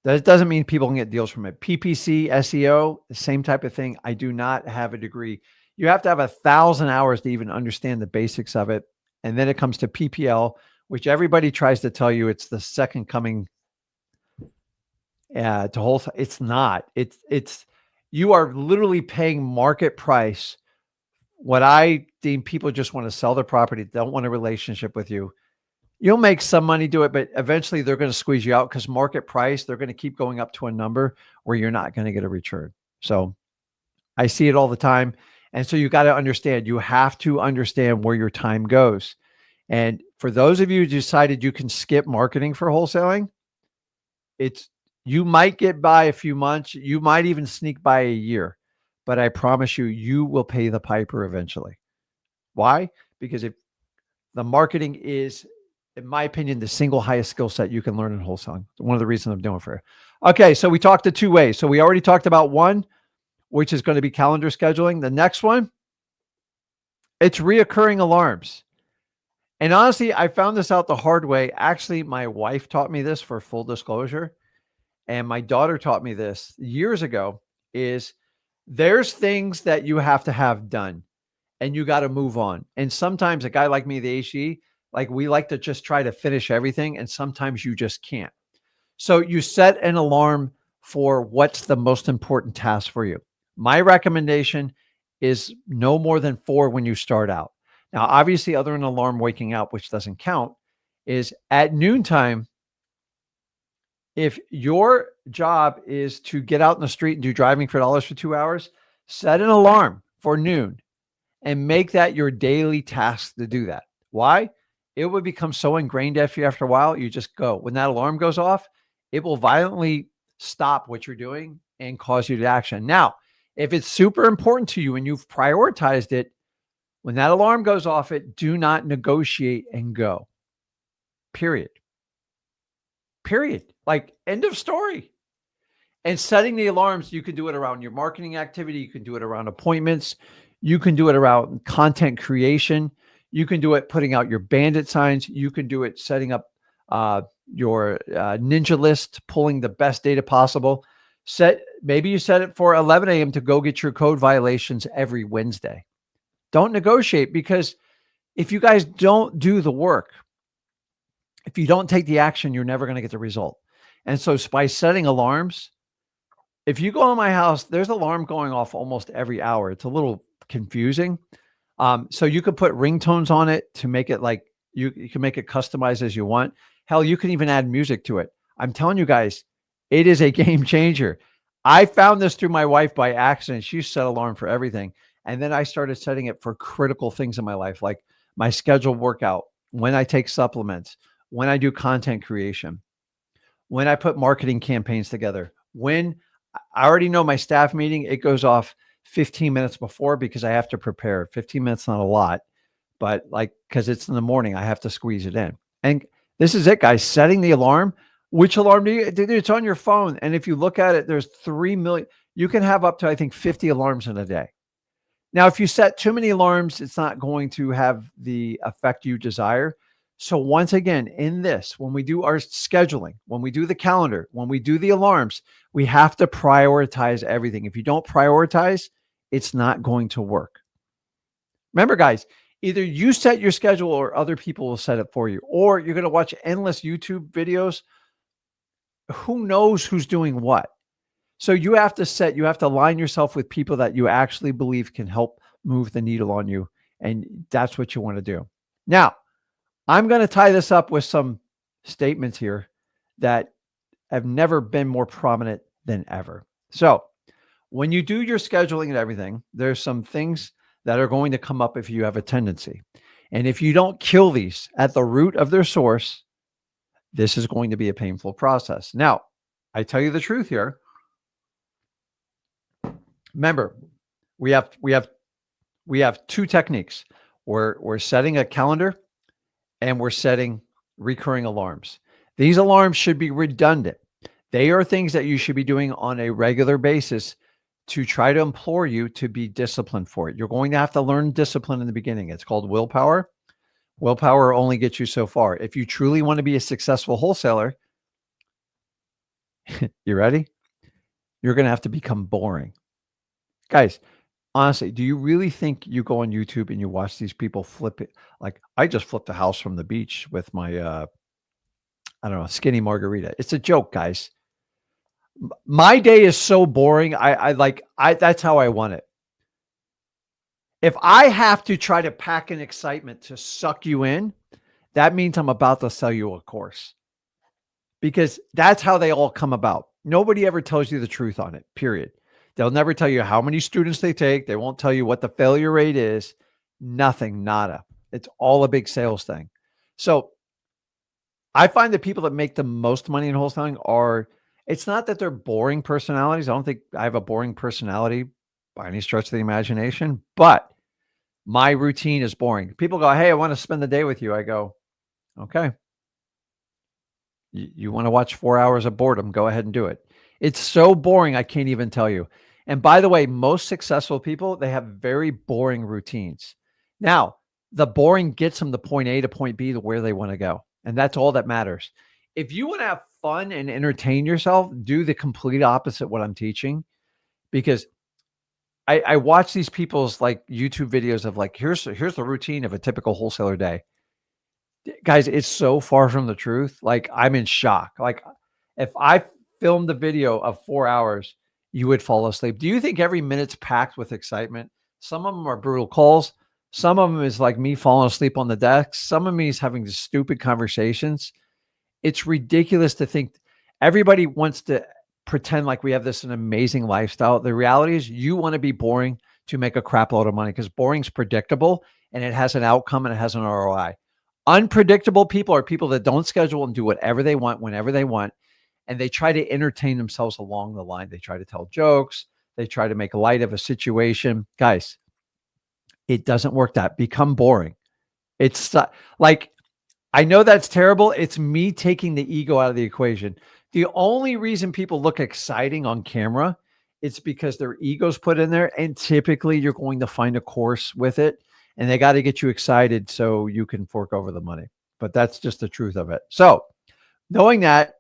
That doesn't mean people can get deals from it. PPC, SEO, the same type of thing. I do not have a degree. You have to have 1,000 hours to even understand the basics of it. And then it comes to PPL, which everybody tries to tell you it's the second coming to wholesale. It's not. It's you are literally paying market price. What I deem people just want to sell their property, don't want a relationship with you. You'll make some money do it, but eventually they're going to squeeze you out because market price, they're going to keep going up to a number where you're not going to get a return. So I see it all the time. And so you got to understand, you have to understand where your time goes. And for those of you who decided you can skip marketing for wholesaling, you might get by a few months. You might even sneak by a year, but I promise you, you will pay the piper eventually. Why? Because if the marketing is, in my opinion, the single highest skill set you can learn in wholesaling. One of the reasons I'm doing it for you. Okay, so we talked the two ways. So we already talked about one, which is going to be calendar scheduling. The next one, it's reoccurring alarms. And honestly, I found this out the hard way. Actually, my wife taught me this, for full disclosure, and my daughter taught me this years ago, is there's things that you have to have done and you got to move on. And sometimes a guy like me, the HE, like we like to just try to finish everything. And sometimes you just can't. So you set an alarm for what's the most important task for you. My recommendation is no more than 4 when you start out. Now, obviously, other than alarm waking up, which doesn't count, is at noontime. If your job is to get out in the street and do driving for dollars for 2 hours, set an alarm for noon and make that your daily task to do that. Why? It would become so ingrained after a while, you just go. When that alarm goes off, it will violently stop what you're doing and cause you to action. Now, if it's super important to you and you've prioritized it, when that alarm goes off, do not negotiate and go. Period. Like, end of story. And setting the alarms, you can do it around your marketing activity. You can do it around appointments. You can do it around content creation. You can do it putting out your bandit signs. You can do it setting up your ninja list, pulling the best data possible. Maybe you set it for 11 a.m. to go get your code violations every Wednesday. Don't negotiate, because if you guys don't do the work, if you don't take the action, you're never going to get the result. And so by setting alarms, if you go in my house, there's an alarm going off almost every hour. It's a little confusing. So you could put ringtones on it to make it like you can make it customized as you want. Hell, you can even add music to it. I'm telling you guys, it is a game changer. I found this through my wife by accident. She set alarm for everything. And then I started setting it for critical things in my life, like my scheduled workout, when I take supplements, when I do content creation, when I put marketing campaigns together, when I already know my staff meeting, it goes off 15 minutes before because I have to prepare. 15 minutes, not a lot, but like, because it's in the morning, I have to squeeze it in. And this is it, guys, setting the alarm. Which alarm do you? It's on your phone. And if you look at it, there's 3 million. You can have up to, I think, 50 alarms in a day. Now, if you set too many alarms, it's not going to have the effect you desire. So once again, in this, when we do our scheduling, when we do the calendar, when we do the alarms, we have to prioritize everything. If you don't prioritize, it's not going to work. Remember, guys, either you set your schedule or other people will set it for you, or you're going to watch endless YouTube videos. Who knows who's doing what? So you have to align yourself with people that you actually believe can help move the needle on you. And that's what you want to do. Now, I'm going to tie this up with some statements here that have never been more prominent than ever. So when you do your scheduling and everything, there's some things that are going to come up if you have a tendency. And if you don't kill these at the root of their source, this is going to be a painful process. Now, I tell you the truth here. Remember, we have two techniques. We're setting a calendar and we're setting recurring alarms. These alarms should be redundant. They are things that you should be doing on a regular basis to try to implore you to be disciplined for it. You're going to have to learn discipline in the beginning. It's called willpower. Willpower only gets you so far. If you truly want to be a successful wholesaler, you ready? You're going to have to become boring. Guys, honestly, do you really think you go on YouTube and you watch these people flip it? Like, I just flipped a house from the beach with my, I don't know, skinny margarita. It's a joke, guys. My day is so boring. That's how I want it. If I have to try to pack an excitement to suck you in, that means I'm about to sell you a course, because that's how they all come about. Nobody ever tells you the truth on it, period. They'll never tell you how many students they take. They won't tell you what the failure rate is. Nothing, nada. It's all a big sales thing. So I find the people that make the most money in wholesaling it's not that they're boring personalities. I don't think I have a boring personality by any stretch of the imagination, but my routine is boring. People go, hey, I want to spend the day with you. I go, okay. You want to watch 4 hours of boredom? Go ahead and do it. It's so boring, I can't even tell you. And by the way, most successful people, they have very boring routines. Now, the boring gets them to point A to point B to where they want to go. And that's all that matters. If you want to have fun and entertain yourself, do the complete opposite what I'm teaching. Because I watch these people's like YouTube videos of like, here's the routine of a typical wholesaler day. Guys, it's so far from the truth. Like, I'm in shock. Like, if I filmed the video of 4 hours, you would fall asleep. Do you think every minute's packed with excitement? Some of them are brutal calls. Some of them is like me falling asleep on the desk. Some of me is having stupid conversations. It's ridiculous to think everybody wants to pretend like we have this an amazing lifestyle. The reality is you want to be boring to make a crap load of money, because boring's predictable and it has an outcome and it has an ROI. Unpredictable people are people that don't schedule and do whatever they want, whenever they want. And they try to entertain themselves along the line. They try to tell jokes. They try to make light of a situation. Guys, it doesn't work that. Become boring. It's like, I know that's terrible. It's me taking the ego out of the equation. The only reason people look exciting on camera, it's because their ego's put in there. And typically you're going to find a course with it. And they got to get you excited so you can fork over the money. But that's just the truth of it. So knowing that,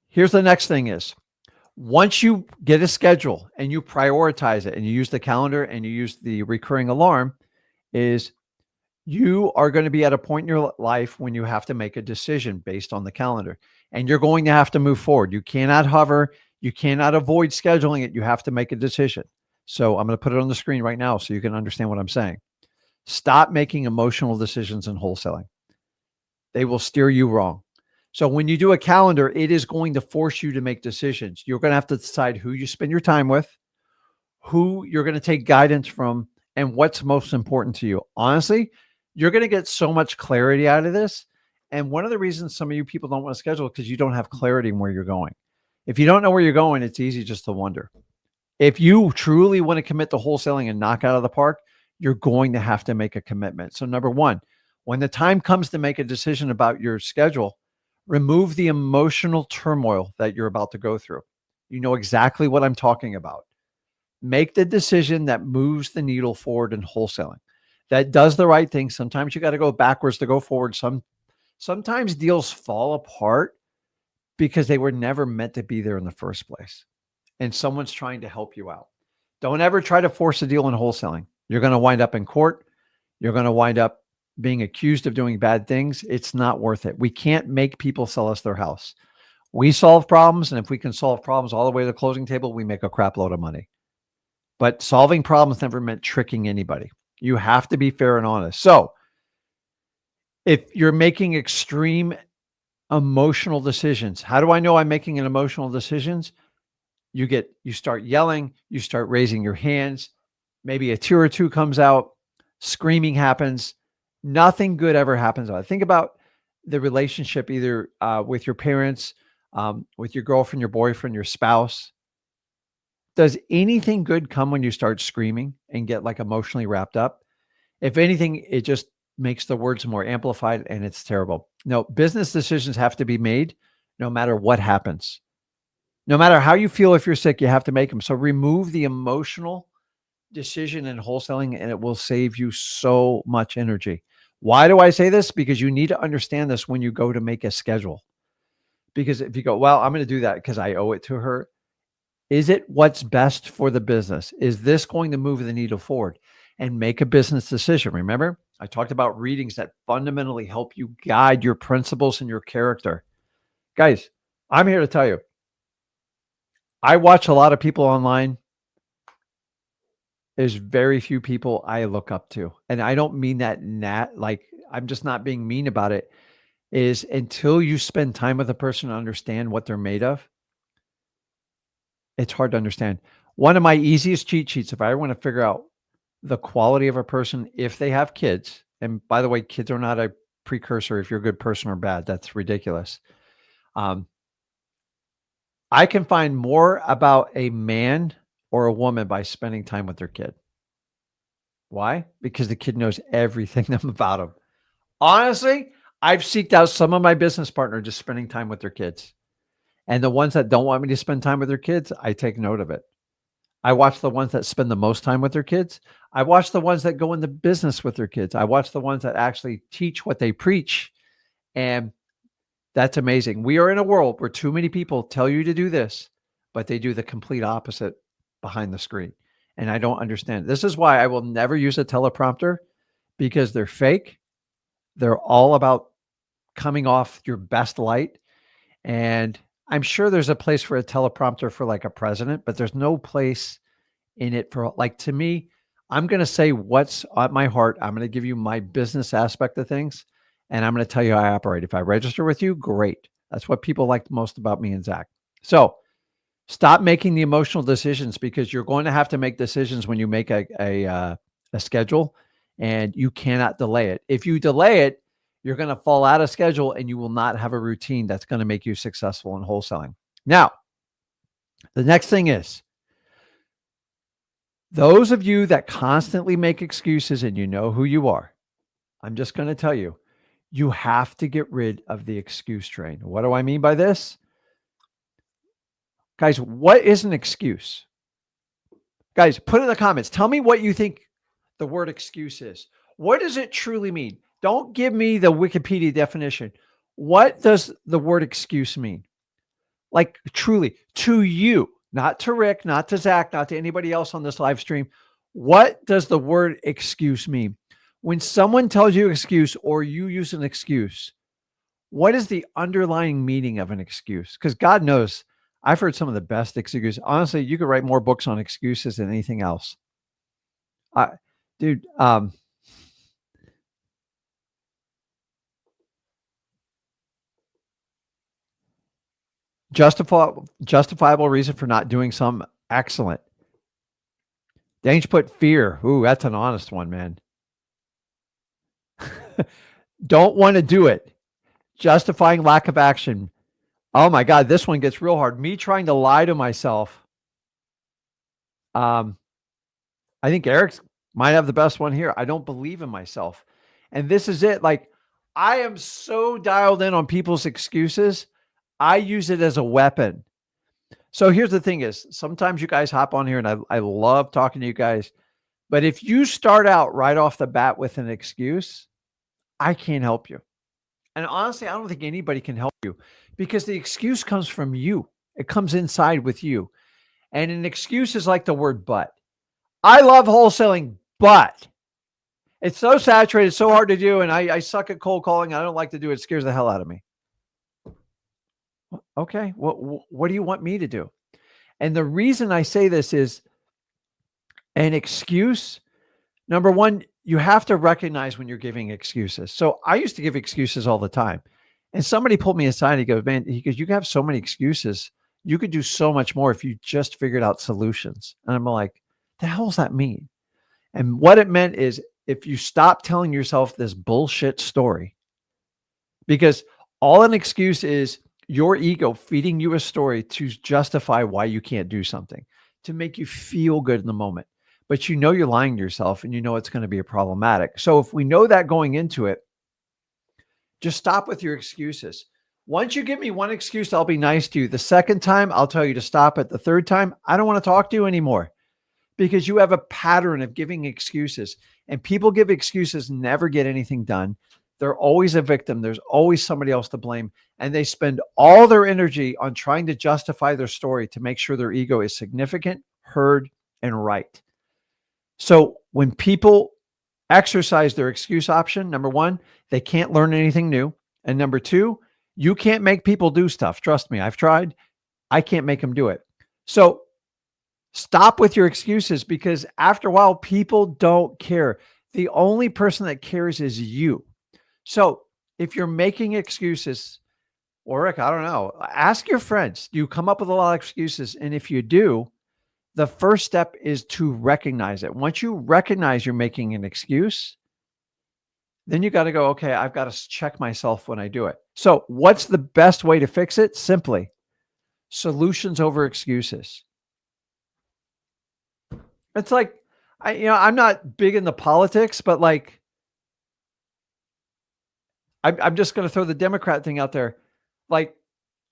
here's the next thing is, once you get a schedule and you prioritize it and you use the calendar and you use the recurring alarm, is you are going to be at a point in your life when you have to make a decision based on the calendar, and you're going to have to move forward. You cannot hover. You cannot avoid scheduling it. You have to make a decision. So I'm going to put it on the screen right now so you can understand what I'm saying. Stop making emotional decisions in wholesaling. They will steer you wrong. So when you do a calendar, it is going to force you to make decisions. You're going to have to decide who you spend your time with, who you're going to take guidance from, and what's most important to you. Honestly, you're going to get so much clarity out of this. And one of the reasons some of you people don't want to schedule is because you don't have clarity in where you're going. If you don't know where you're going, it's easy just to wonder. If you truly want to commit to wholesaling and knock out of the park, you're going to have to make a commitment. So number one, when the time comes to make a decision about your schedule, remove the emotional turmoil that you're about to go through. You know exactly what I'm talking about. Make the decision that moves the needle forward in wholesaling, that does the right thing. Sometimes you got to go backwards to go forward. Sometimes deals fall apart because they were never meant to be there in the first place. And someone's trying to help you out. Don't ever try to force a deal in wholesaling. You're going to wind up in court. You're going to wind up being accused of doing bad things. It's not worth it. We can't make people sell us their house. We solve problems. And if we can solve problems all the way to the closing table, we make a crap load of money. But solving problems never meant tricking anybody. You have to be fair and honest. So if you're making extreme Emotional decisions. How do I know I'm making an emotional decisions? You start yelling, you start raising your hands, maybe a tear or two comes out, screaming happens. Nothing good ever happens. Think about the relationship either with your parents, with your girlfriend, your boyfriend, your spouse. Does anything good come when you start screaming and get like emotionally wrapped up? If anything, it just makes the words more amplified and it's terrible. No, business decisions have to be made no matter what happens. No matter how you feel, if you're sick, you have to make them. So remove the emotional decision in wholesaling and it will save you so much energy. Why do I say this? Because you need to understand this when you go to make a schedule. Because if you go, well, I'm going to do that because I owe it to her. Is it what's best for the business? Is this going to move the needle forward? And make a business decision. Remember, I talked about readings that fundamentally help you guide your principles and your character. Guys, I'm here to tell you, I watch a lot of people online. There's very few people I look up to. And I don't mean that like I'm just not being mean about it. Is until you spend time with a person and understand what they're made of, it's hard to understand. One of my easiest cheat sheets, if I ever want to figure out the quality of a person, if they have kids, and by the way, kids are not a precursor if you're a good person or bad. That's ridiculous. Um, I can find more about a man or a woman by spending time with their kid. Why? Because the kid knows everything about them. Honestly, I've seeked out some of my business partners just spending time with their kids. And the ones that don't want me to spend time with their kids, I take note of it. I watch the ones that spend the most time with their kids. I watch the ones that go into business with their kids. I watch the ones that actually teach what they preach. And that's amazing. We are in a world where too many people tell you to do this, but they do the complete opposite behind the screen. And I don't understand. This is why I will never use a teleprompter, because they're fake. They're all about coming off your best light. And I'm sure there's a place for a teleprompter for like a president, but there's no place in it for, like, to me, I'm going to say what's at my heart. I'm going to give you my business aspect of things, and I'm going to tell you how I operate. If I register with you, great. That's what people like most about me and Zach. So stop making the emotional decisions, because you're going to have to make decisions when you make a schedule, and you cannot delay it. If you delay it, you're going to fall out of schedule and you will not have a routine that's going to make you successful in wholesaling. Now, the next thing is, those of you that constantly make excuses and you know who you are, I'm just going to tell you, you have to get rid of the excuse train. What do I mean by this? Guys, what is an excuse? Guys, put in the comments. Tell me what you think the word excuse is. What does it truly mean? Don't give me the Wikipedia definition. What does the word excuse mean? Like, truly, to you, not to Rick, not to Zach, not to anybody else on this live stream. What does the word excuse mean? When someone tells you excuse or you use an excuse, what is the underlying meaning of an excuse? Because God knows, I've heard some of the best excuses. Honestly, you could write more books on excuses than anything else. Dude, justifiable reason for not doing some, excellent. Dange put fear. Ooh, that's an honest one, man. Don't want to do it. Justifying lack of action. Oh my God, this one gets real hard. Me trying to lie to myself. I think Eric's might have the best one here. I don't believe in myself. And this is it. Like, I am so dialed in on people's excuses. I use it as a weapon. So here's the thing is, sometimes you guys hop on here and I love talking to you guys. But if you start out right off the bat with an excuse, I can't help you. And honestly, I don't think anybody can help you, because the excuse comes from you. It comes inside with you. And an excuse is like the word but. I love wholesaling, but it's so saturated, so hard to do. And I suck at cold calling. I don't like to do it. It scares the hell out of me. Okay. What do you want me to do? And the reason I say this is, an excuse, number one, you have to recognize when you're giving excuses. So I used to give excuses all the time. And somebody pulled me aside. He goes, man, he goes, you have so many excuses. You could do so much more if you just figured out solutions. And I'm like, the hell does that mean? And what it meant is if you stop telling yourself this bullshit story, because all an excuse is your ego feeding you a story to justify why you can't do something, to make you feel good in the moment. But you know you're lying to yourself and you know it's going to be problematic. So if we know that going into it, just stop with your excuses. Once you give me one excuse, I'll be nice to you. The second time, I'll tell you to stop it. The third time, I don't want to talk to you anymore because you have a pattern of giving excuses, and people give excuses, never get anything done. They're always a victim. There's always somebody else to blame. And they spend all their energy on trying to justify their story to make sure their ego is significant, heard, and right. So when people exercise their excuse option, number one, they can't learn anything new. And number two, you can't make people do stuff. Trust me, I've tried. I can't make them do it. So stop with your excuses, because after a while, people don't care. The only person that cares is you. So if you're making excuses, or Rick, I don't know, ask your friends. Do you come up with a lot of excuses? And if you do, the first step is to recognize it. Once you recognize you're making an excuse, then you got to go, okay, I've got to check myself when I do it. So what's the best way to fix it? Simply solutions over excuses. It's like, I'm not big into politics, but like, I'm just going to throw the Democrat thing out there. Like,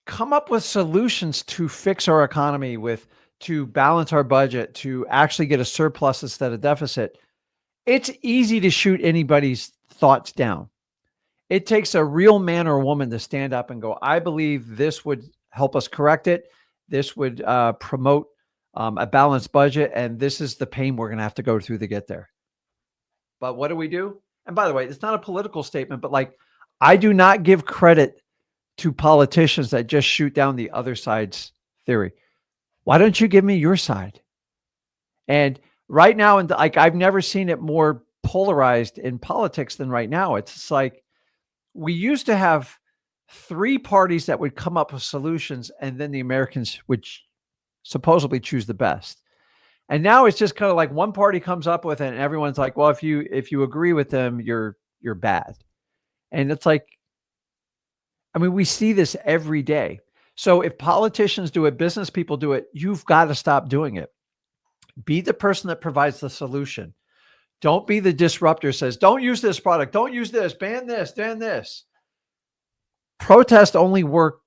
come up with solutions to fix our economy, to balance our budget, to actually get a surplus instead of deficit. It's easy to shoot anybody's thoughts down. It takes a real man or woman to stand up and go, I believe this would help us correct it. This would promote a balanced budget. And this is the pain we're going to have to go through to get there. But what do we do? And by the way, it's not a political statement, but like, I do not give credit to politicians that just shoot down the other side's theory. Why don't you give me your side? And right now, and like, I've never seen it more polarized in politics than right now. It's like, we used to have three parties that would come up with solutions, and then the Americans would supposedly choose the best. And now it's just kind of like one party comes up with it and everyone's like, well, if you agree with them, you're bad. And it's like, I mean, we see this every day. So if politicians do it, business people do it, you've got to stop doing it. Be the person that provides the solution. Don't be the disruptor, says, don't use this product, don't use this, ban this. Protest only work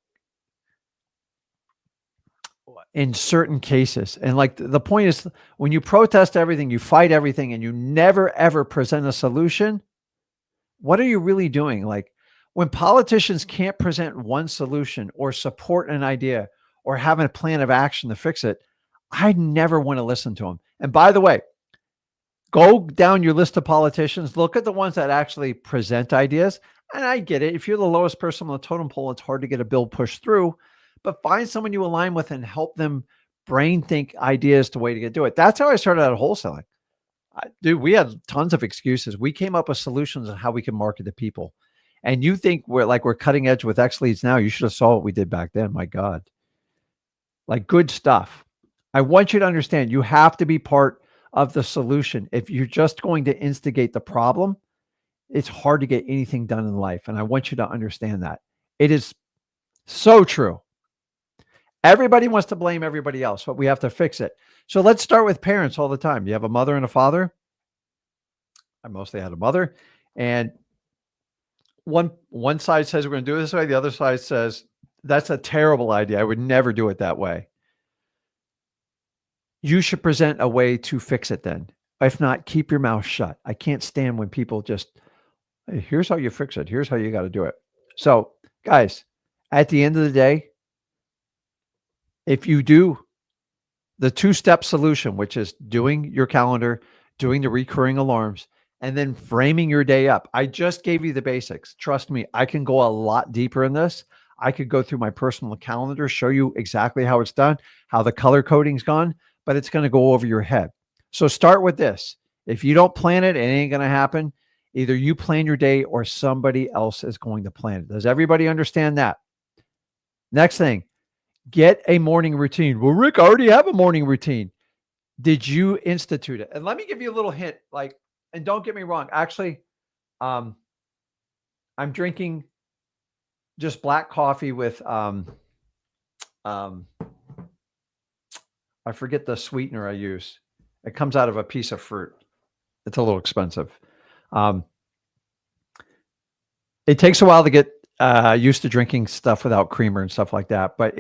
in certain cases. And like, the point is, when you protest everything, you fight everything, and you never, ever present a solution, what are you really doing? Like, when politicians can't present one solution or support an idea or have a plan of action to fix it, I never want to listen to them. And by the way, go down your list of politicians, look at the ones that actually present ideas. And I get it. If you're the lowest person on the totem pole, it's hard to get a bill pushed through, but find someone you align with and help them brain think ideas to way to do it. That's how I started out wholesaling. Dude, we had tons of excuses. We came up with solutions on how we can market to people. And you think we're cutting edge with X leads now. You should have saw what we did back then. My God. Like, good stuff. I want you to understand, you have to be part of the solution. If you're just going to instigate the problem, it's hard to get anything done in life. And I want you to understand that. It is so true. Everybody wants to blame everybody else, but we have to fix it. So let's start with parents all the time. You have a mother and a father. I mostly had a mother. And one side says we're going to do it this way. The other side says, that's a terrible idea. I would never do it that way. You should present a way to fix it then. If not, keep your mouth shut. I can't stand when people just, hey, here's how you fix it. Here's how you got to do it. So guys, at the end of the day, if you do the two-step solution, which is doing your calendar, doing the recurring alarms, and then framing your day up. I just gave you the basics. Trust me, I can go a lot deeper in this. I could go through my personal calendar, show you exactly how it's done, how the color coding's gone, but it's going to go over your head. So start with this. If you don't plan it, it ain't going to happen. Either you plan your day or somebody else is going to plan it. Does everybody understand that? Next thing, get a morning routine. Well, Rick, I already have a morning routine. Did you institute it? And let me give you a little hint, and don't get me wrong. Actually, I'm drinking just black coffee with, I forget the sweetener I use. It comes out of a piece of fruit. It's a little expensive. It takes a while to get used to drinking stuff without creamer and stuff like that. But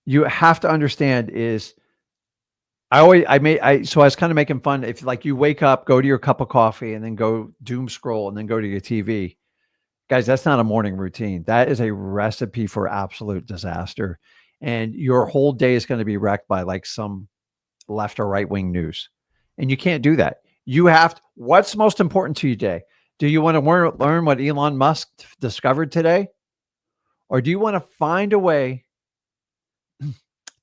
you have to understand is so I was kind of making fun. If like you wake up, go to your cup of coffee and then go doom scroll and then go to your TV. Guys, that's not a morning routine. That is a recipe for absolute disaster. And your whole day is going to be wrecked by like some left or right wing news. And you can't do that. What's most important to you today? Do you want to learn what Elon Musk discovered today? Or do you want to find a way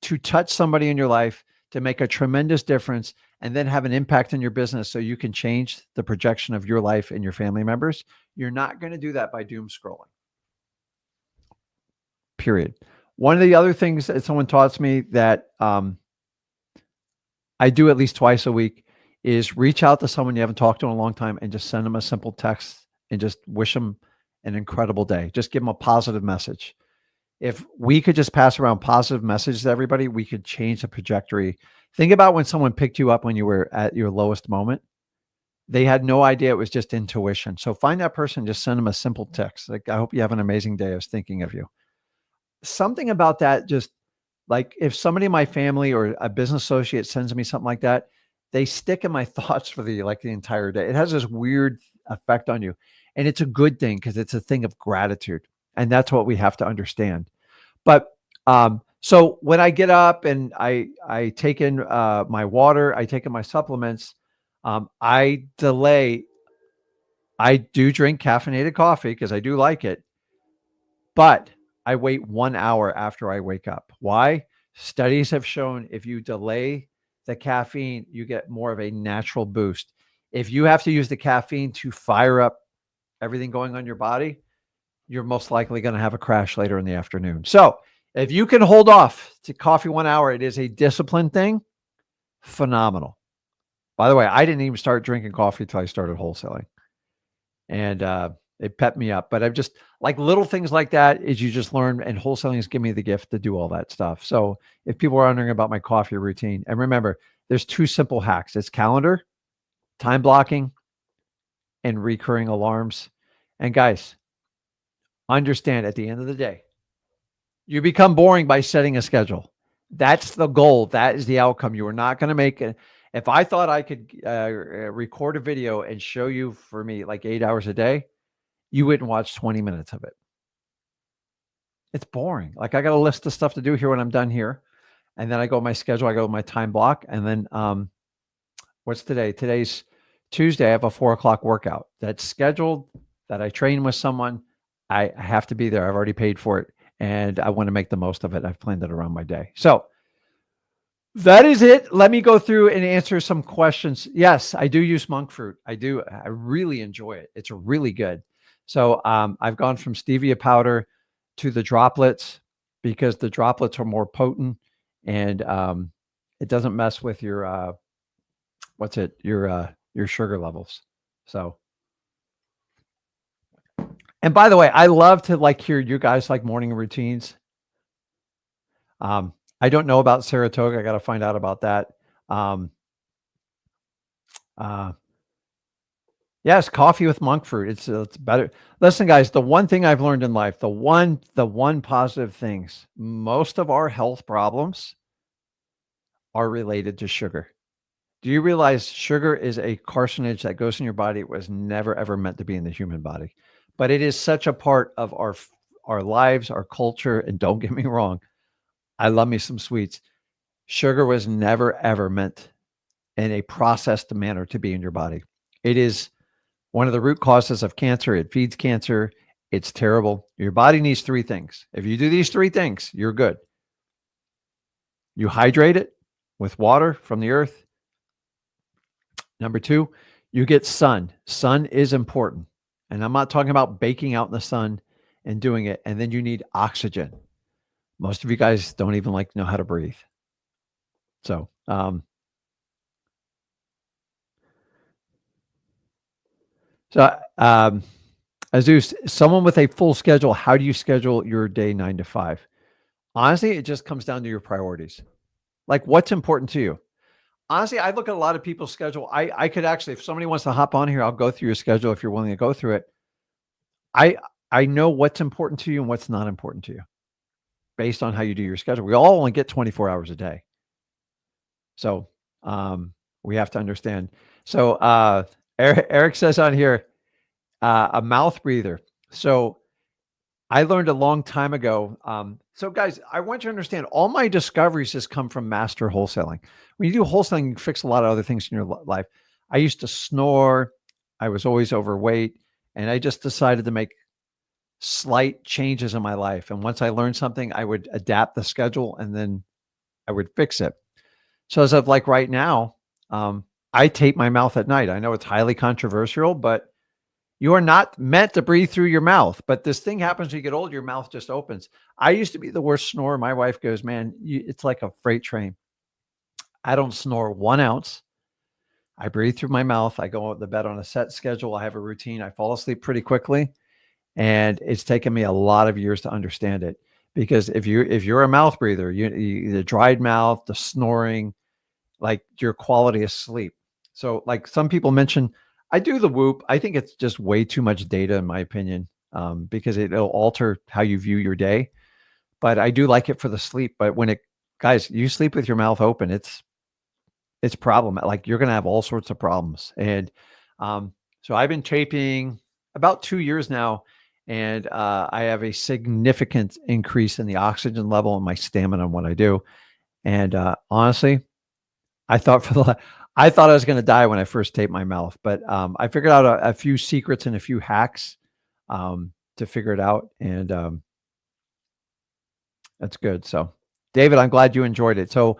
to touch somebody in your life to make a tremendous difference and then have an impact in your business so you can change the projection of your life and your family members? You're not going to do that by doom scrolling. Period. One of the other things that someone taught me that I do at least twice a week is reach out to someone you haven't talked to in a long time and just send them a simple text and just wish them an incredible day. Just give them a positive message. If we could just pass around positive messages to everybody, we could change the trajectory. Think about when someone picked you up when you were at your lowest moment. They had no idea it was just intuition. So find that person, just send them a simple text. Like, I hope you have an amazing day. I was thinking of you. Something about that, just like if somebody in my family or a business associate sends me something like that, they stick in my thoughts for the entire day. It has this weird effect on you. And it's a good thing because it's a thing of gratitude. And that's what we have to understand. But so when I get up and I take in my water, I take in my supplements, I do drink caffeinated coffee because I do like it, but I wait 1 hour after I wake up. Why? Studies have shown if you delay the caffeine, you get more of a natural boost. If you have to use the caffeine to fire up everything going on your body, you're most likely going to have a crash later in the afternoon. So if you can hold off to coffee 1 hour, it is a discipline thing. Phenomenal. By the way, I didn't even start drinking coffee until I started wholesaling. And it pepped me up. But I've just like little things like that is you just learn, and wholesaling has given me the gift to do all that stuff. So if people are wondering about my coffee routine, and remember, there's 2 simple hacks. It's calendar, time blocking, and recurring alarms. And guys, understand at the end of the day, you become boring by setting a schedule. That's the goal. That is the outcome. You are not going to make it. If I thought I could record a video and show you for me like 8 hours a day, you wouldn't watch 20 minutes of it. It's boring. Like I got a list of stuff to do here when I'm done here. And then I go my schedule, I go my time block. And then what's today? Today's Tuesday. I have a 4:00 workout that's scheduled that I train with someone. I have to be there. I've already paid for it. And I want to make the most of it. I've planned it around my day. So that is it. Let me go through and answer some questions. Yes, I do use monk fruit. I do. I really enjoy it. It's really good. So I've gone from stevia powder to the droplets because the droplets are more potent and it doesn't mess with your your sugar levels. So, and by the way, I love to hear you guys like morning routines. I don't know about Saratoga. I got to find out about that. Yes, coffee with monk fruit. It's better. Listen, guys, the one thing I've learned in life, the one positive things, most of our health problems are related to sugar. Do you realize sugar is a carcinogen that goes in your body? It was never, ever meant to be in the human body, but it is such a part of our lives, our culture. And don't get me wrong, I love me some sweets. Sugar was never, ever meant in a processed manner to be in your body. It is one of the root causes of cancer. It feeds cancer. It's terrible. Your body needs 3 things. If you do these 3 things, you're good. You hydrate it with water from the earth. Number 2, You get sun. Sun is important. And I'm not talking about baking out in the sun and doing it. And then you need oxygen. Most of you guys don't even like know how to breathe. So, Azus, someone with a full schedule, how do you schedule your day 9 to 5? Honestly, it just comes down to your priorities. Like what's important to you? Honestly, I look at a lot of people's schedule. I could actually, if somebody wants to hop on here, I'll go through your schedule if you're willing to go through it. I I know what's important to you and what's not important to you based on how you do your schedule. We all only get 24 hours a day. So we have to understand. So Eric says on here, a mouth breather. So I learned a long time ago. So guys, I want you to understand all my discoveries has come from master wholesaling. When you do wholesaling, you fix a lot of other things in your life. I used to snore. I was always overweight. And I just decided to make slight changes in my life. And once I learned something, I would adapt the schedule and then I would fix it. So as of like right now, I tape my mouth at night. I know it's highly controversial, but you are not meant to breathe through your mouth. But this thing happens when you get old, your mouth just opens. I used to be the worst snorer. My wife goes, man, it's like a freight train. I don't snore 1 ounce. I breathe through my mouth. I go to bed on a set schedule. I have a routine. I fall asleep pretty quickly. And it's taken me a lot of years to understand it. Because if you're a mouth breather, you the dried mouth, the snoring, like your quality of sleep. So like some people mention, I do the Whoop. I think it's just way too much data in my opinion, because it'll alter how you view your day. But I do like it for the sleep. But guys, you sleep with your mouth open, it's problematic. Like you're going to have all sorts of problems. And so I've been taping about 2 years now. And I have a significant increase in the oxygen level and my stamina on what I do. And honestly, I thought I was going to die when I first taped my mouth, but I figured out a few secrets and a few hacks to figure it out, and that's good. So, David, I'm glad you enjoyed it. So,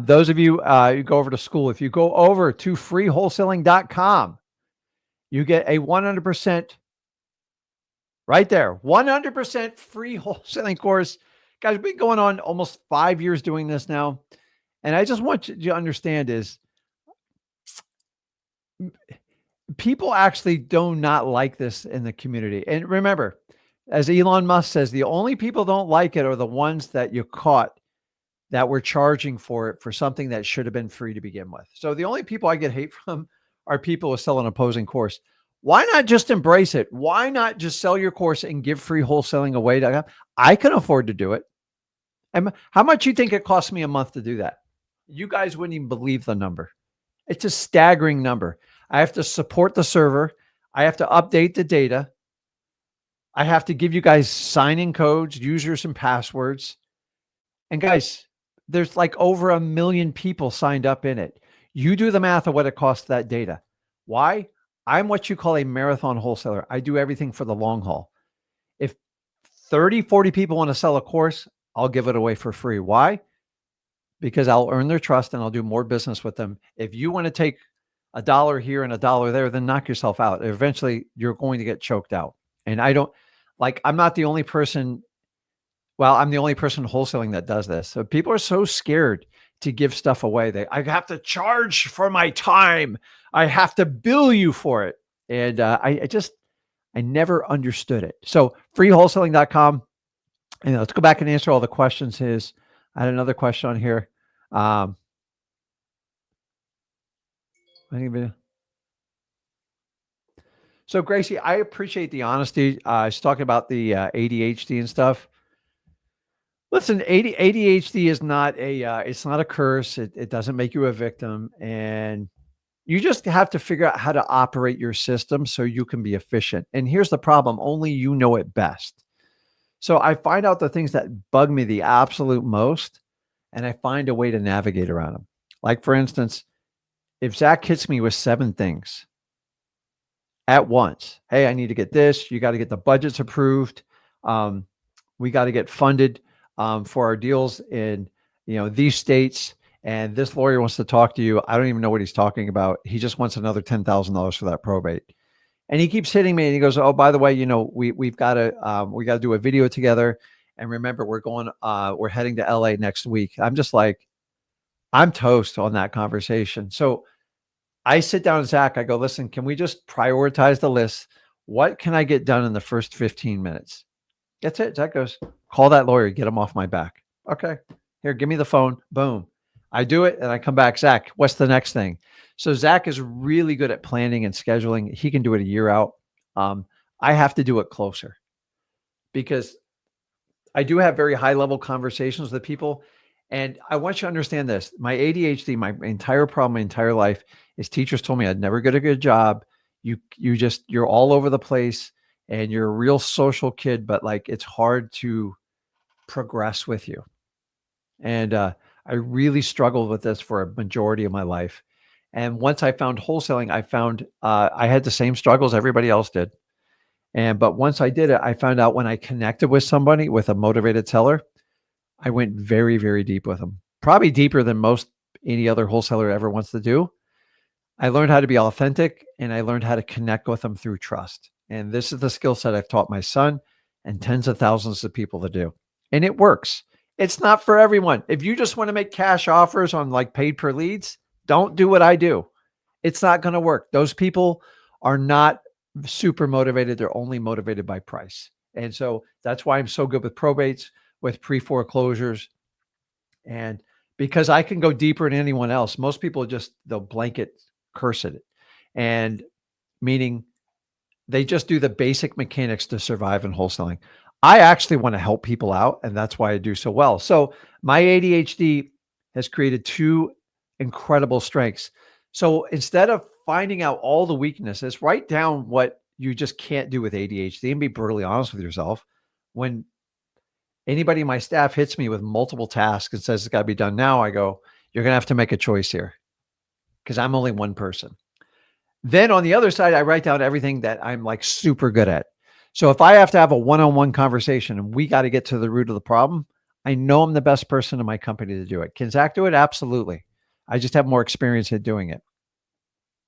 those of you you go over to school, if you go over to freewholesaling.com, you get a 100% right there, 100% free wholesaling course. Guys, we've been going on almost 5 years doing this now. And I just want you to understand is people actually do not like this in the community. And remember, as Elon Musk says, the only people don't like it are the ones that you caught that were charging for it for something that should have been free to begin with. So the only people I get hate from are people who sell an opposing course. Why not just embrace it? Why not just sell your course and give free wholesaling away? I can afford to do it. And how much you think it costs me a month to do that? You guys wouldn't even believe the number. It's a staggering number. I have to support the server. I have to update the data. I have to give you guys sign-in codes, users and passwords. And guys, there's like over 1 million people signed up in it. You do the math of what it costs that data. Why? I'm what you call a marathon wholesaler. I do everything for the long haul. If 30, 40 people want to sell a course, I'll give it away for free. Why? Because I'll earn their trust and I'll do more business with them. If you want to take $1 here and $1 there, then knock yourself out. Eventually, you're going to get choked out. And I'm not the only person. Well, I'm the only person wholesaling that does this. So people are so scared to give stuff away. I have to charge for my time. I have to bill you for it. And I never understood it. So freewholesaling.com. And let's go back and answer all the questions. I had another question on here. So Gracie, I appreciate the honesty. She's talking about the ADHD and stuff. Listen, ADHD is not it's not a curse. It doesn't make you a victim. And you just have to figure out how to operate your system so you can be efficient. And here's the problem. Only you know it best. So I find out the things that bug me the absolute most, and I find a way to navigate around them. Like for instance, if Zach hits me with 7 things at once, hey, I need to get this. You got to get the budgets approved. We got to get funded for our deals in these states, and this lawyer wants to talk to you. I don't even know what he's talking about. He just wants another $10,000 for that probate. And he keeps hitting me and he goes, oh, by the way, we've got to do a video together. And remember, we're heading to LA next week. I'm just like, I'm toast on that conversation. So I sit down with Zach. I go, listen, can we just prioritize the list? What can I get done in the first 15 minutes? That's it. Zach goes, call that lawyer, get him off my back. Okay, here, give me the phone. Boom. I do it and I come back. Zach, what's the next thing? So Zach is really good at planning and scheduling. He can do it a year out. I have to do it closer because I do have very high level conversations with people. And I want you to understand this. My ADHD, my entire problem, my entire life is teachers told me I'd never get a good job. You're all over the place and you're a real social kid, but like it's hard to progress with you. And I really struggled with this for a majority of my life. And once I found wholesaling, I found I had the same struggles everybody else did. But once I did it, I found out when I connected with somebody, with a motivated seller, I went very, very deep with them. Probably deeper than any other wholesaler ever wants to do. I learned how to be authentic and I learned how to connect with them through trust. And this is the skill set I've taught my son and tens of thousands of people to do. And it works. It's not for everyone. If you just want to make cash offers on like paid per leads, don't do what I do. It's not going to work. Those people are not super motivated. They're only motivated by price. And so that's why I'm so good with probates, with pre-foreclosures. And because I can go deeper than anyone else, most people they'll blanket curse it. And meaning they just do the basic mechanics to survive in wholesaling. I actually want to help people out, and that's why I do so well. So my ADHD has created two incredible strengths. So instead of finding out all the weaknesses, write down what you just can't do with ADHD and be brutally honest with yourself. When anybody in my staff hits me with multiple tasks and says it's got to be done now, I go, you're going to have to make a choice here because I'm only one person. Then on the other side, I write down everything that I'm like super good at. So if I have to have a one-on-one conversation and we got to get to the root of the problem, I know I'm the best person in my company to do it. Can Zach do it? Absolutely. I just have more experience at doing it.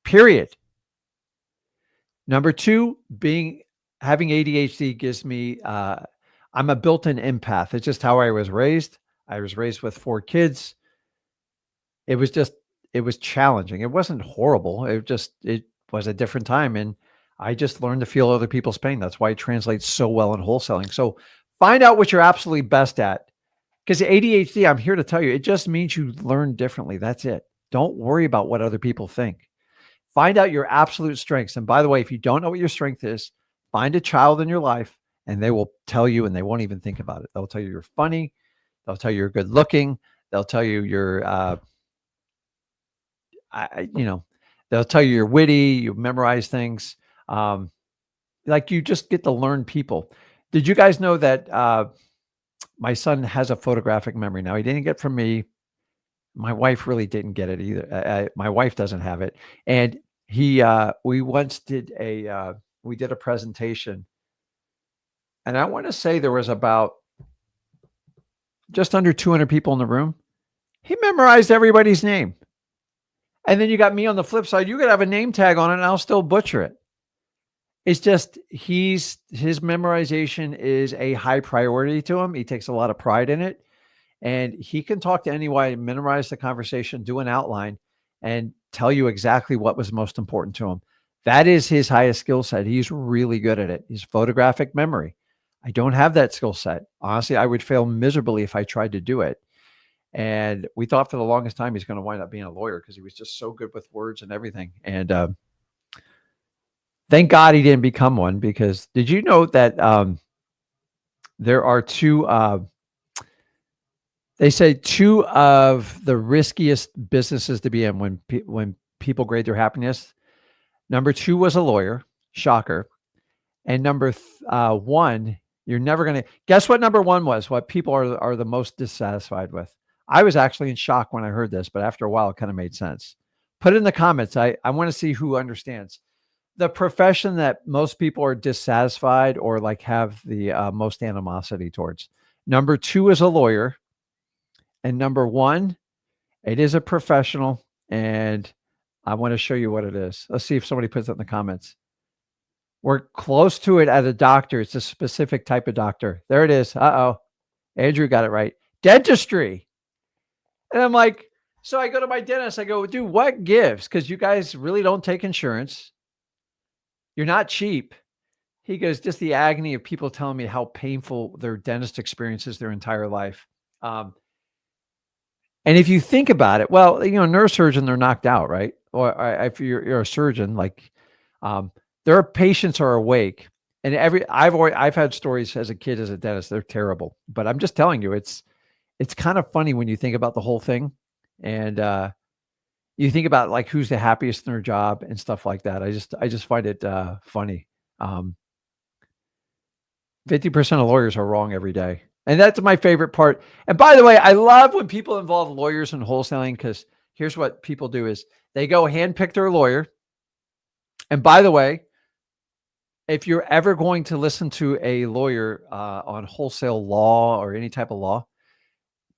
Period. Number two, having ADHD gives me, I'm a built-in empath. It's just how I was raised. I was raised with 4 kids. It was challenging. It wasn't horrible. It was a different time. And I just learned to feel other people's pain. That's why it translates so well in wholesaling. So find out what you're absolutely best at. Because ADHD, I'm here to tell you, it just means you learn differently. That's it. Don't worry about what other people think. Find out your absolute strengths. And by the way, if you don't know what your strength is, find a child in your life and they will tell you and they won't even think about it. They'll tell you you're funny. They'll tell you you're good looking. They'll tell you they'll tell you you're witty, you memorize things. Like you just get to learn people. Did you guys know that my son has a photographic memory? Now, he didn't get from me. My wife really didn't get it either. My wife doesn't have it. And we once did a presentation. And I want to say there was about just under 200 people in the room. He memorized everybody's name. And then you got me on the flip side. You could have a name tag on it and I'll still butcher it. It's just his memorization is a high priority to him. He takes a lot of pride in it. And he can talk to anyone, memorize the conversation, do an outline, and tell you exactly what was most important to him. That is his highest skill set. He's really good at it. He's photographic memory. I don't have that skill set. Honestly, I would fail miserably if I tried to do it. And we thought for the longest time he's going to wind up being a lawyer because he was just so good with words and everything. And thank God he didn't become one, because did you know that there are they say two of the riskiest businesses to be in when people grade their happiness? Number 2 was a lawyer. Shocker. And number 1, you're never going to guess what number 1 was, what people are the most dissatisfied with. I was actually in shock when I heard this, but after a while, it kind of made sense. Put it in the comments. I want to see who understands. The profession that most people are dissatisfied or like have the most animosity towards. Number 2 is a lawyer. And number 1, It is a professional, and I want to show you what it is. Let's see if somebody puts it in the comments. We're close to it at a doctor. It's a specific type of doctor. There it is. Uh-oh. Andrew got it right. Dentistry. And I'm like, so I go to my dentist. I go, dude, what gives? Because you guys really don't take insurance. You're not cheap. He goes, just the agony of people telling me how painful their dentist experience is their entire life. And if you think about it, well, neurosurgeon, they're knocked out, right? Or if you're a surgeon, like their patients are awake. And I've had stories as a kid as a dentist. They're terrible, but I'm just telling you, it's kind of funny when you think about the whole thing, and you think about like who's the happiest in their job and stuff like that. I just find it funny. 50% of lawyers are wrong every day. And that's my favorite part. And by the way, I love when people involve lawyers in wholesaling, because here's what people do is they go handpick their lawyer. And by the way, if you're ever going to listen to a lawyer on wholesale law or any type of law,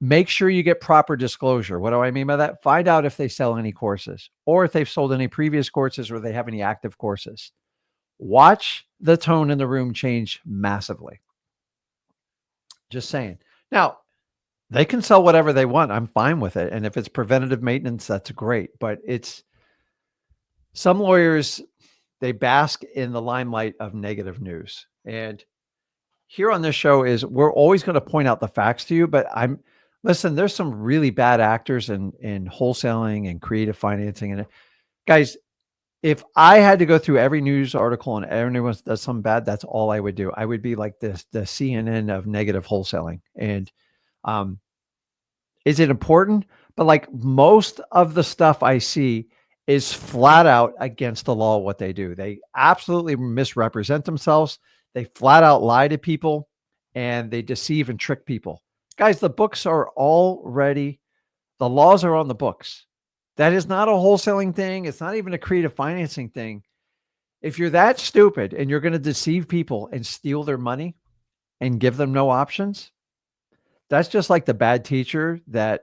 make sure you get proper disclosure. What do I mean by that? Find out if they sell any courses, or if they've sold any previous courses, or they have any active courses. Watch the tone in the room change massively. Just saying. Now, they can sell whatever they want. I'm fine with it. And if it's preventative maintenance, that's great. But it's some lawyers, they bask in the limelight of negative news. And here on this show we're always going to point out the facts to you, but listen, there's some really bad actors in wholesaling and creative financing. And guys, if I had to go through every news article and everyone does something bad, that's all I would do. I would be like the CNN of negative wholesaling. And is it important? But like most of the stuff I see is flat out against the law, what they do. They absolutely misrepresent themselves. They flat out lie to people, and they deceive and trick people. Guys, the books are already, the laws are on the books. That is not a wholesaling thing. It's not even a creative financing thing. If you're that stupid and you're going to deceive people and steal their money and give them no options, that's just like the bad teacher that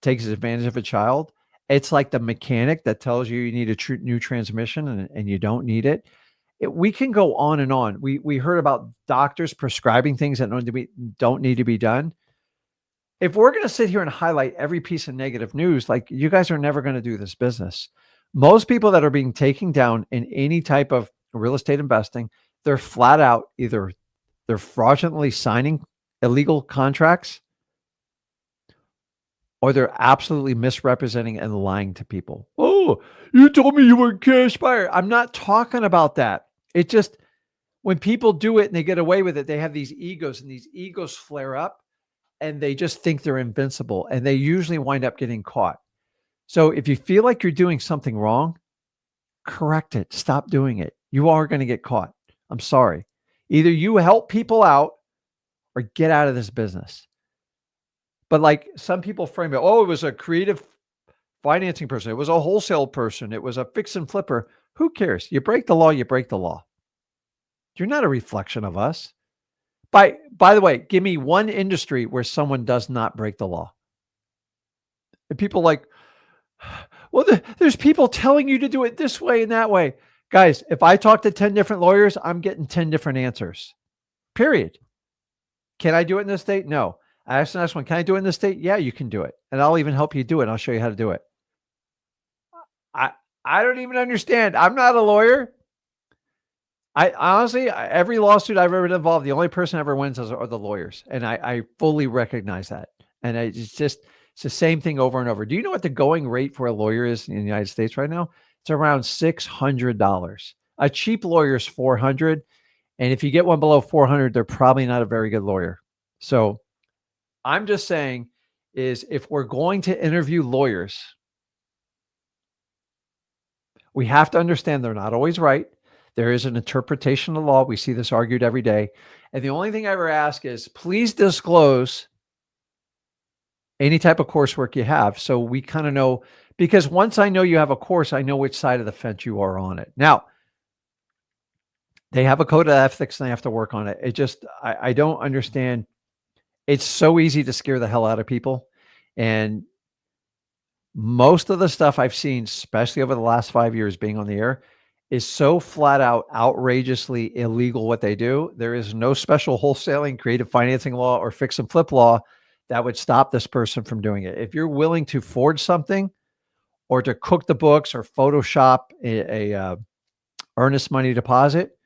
takes advantage of a child. It's like the mechanic that tells you need a new transmission and you don't need it. We can go on and on. We heard about doctors prescribing things that don't need to be done. If we're going to sit here and highlight every piece of negative news, like, you guys are never going to do this business. Most people that are being taken down in any type of real estate investing, they're flat out either they're fraudulently signing illegal contracts, or they're absolutely misrepresenting and lying to people. Oh, you told me you were a cash buyer. I'm not talking about that. It just, when people do it and they get away with it, they have these egos, and these egos flare up, and they just think they're invincible, and they usually wind up getting caught. So if you feel like you're doing something wrong, correct it. Stop doing it. You are going to get caught. I'm sorry. Either you help people out or get out of this business. But like some people frame it, oh, it was a creative financing person. It was a wholesale person. It was a fix and flipper. Who cares? You break the law, you break the law. You're not a reflection of us. By the way, give me one industry where someone does not break the law. And people like, well, there's people telling you to do it this way and that way. Guys, if I talk to 10 different lawyers, I'm getting 10 different answers. Period. Can I do it in this state? No. I asked the next one, can I do it in this state? Yeah, you can do it. And I'll even help you do it. I'll show you how to do it. I don't even understand. I'm not a lawyer. I honestly, every lawsuit I've ever been involved, the only person ever wins are the lawyers. And I fully recognize that. And it's the same thing over and over. Do you know what the going rate for a lawyer is in the United States right now? It's around $600. A cheap lawyer is $400. And if you get one below $400, they're probably not a very good lawyer. So I'm just saying is, if we're going to interview lawyers, we have to understand they're not always right. There is an interpretation of the law. We see this argued every day. And the only thing I ever ask is, please disclose any type of coursework you have, so we kind of know, because once I know you have a course, I know which side of the fence you are on it. Now, they have a code of ethics and they have to work on it. It just, I don't understand. It's so easy to scare the hell out of people. And Most of the stuff I've seen, especially over the last 5 years being on the air, is so flat out outrageously illegal what they do. There is no special wholesaling, creative financing law, or fix and flip law that would stop this person from doing it. If you're willing to forge something or to cook the books or Photoshop a earnest money deposit,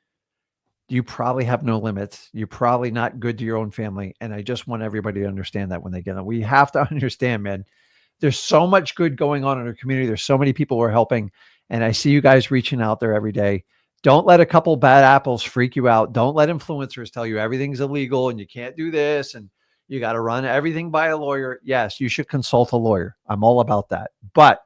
you probably have no limits. You're probably not good to your own family. And I just want everybody to understand that when they get on. We have to understand, man, there's so much good going on in our community. There's so many people who are helping. And I see you guys reaching out there every day. Don't let a couple bad apples freak you out. Don't let influencers tell you everything's illegal and you can't do this and you got to run everything by a lawyer. Yes, you should consult a lawyer. I'm all about that. But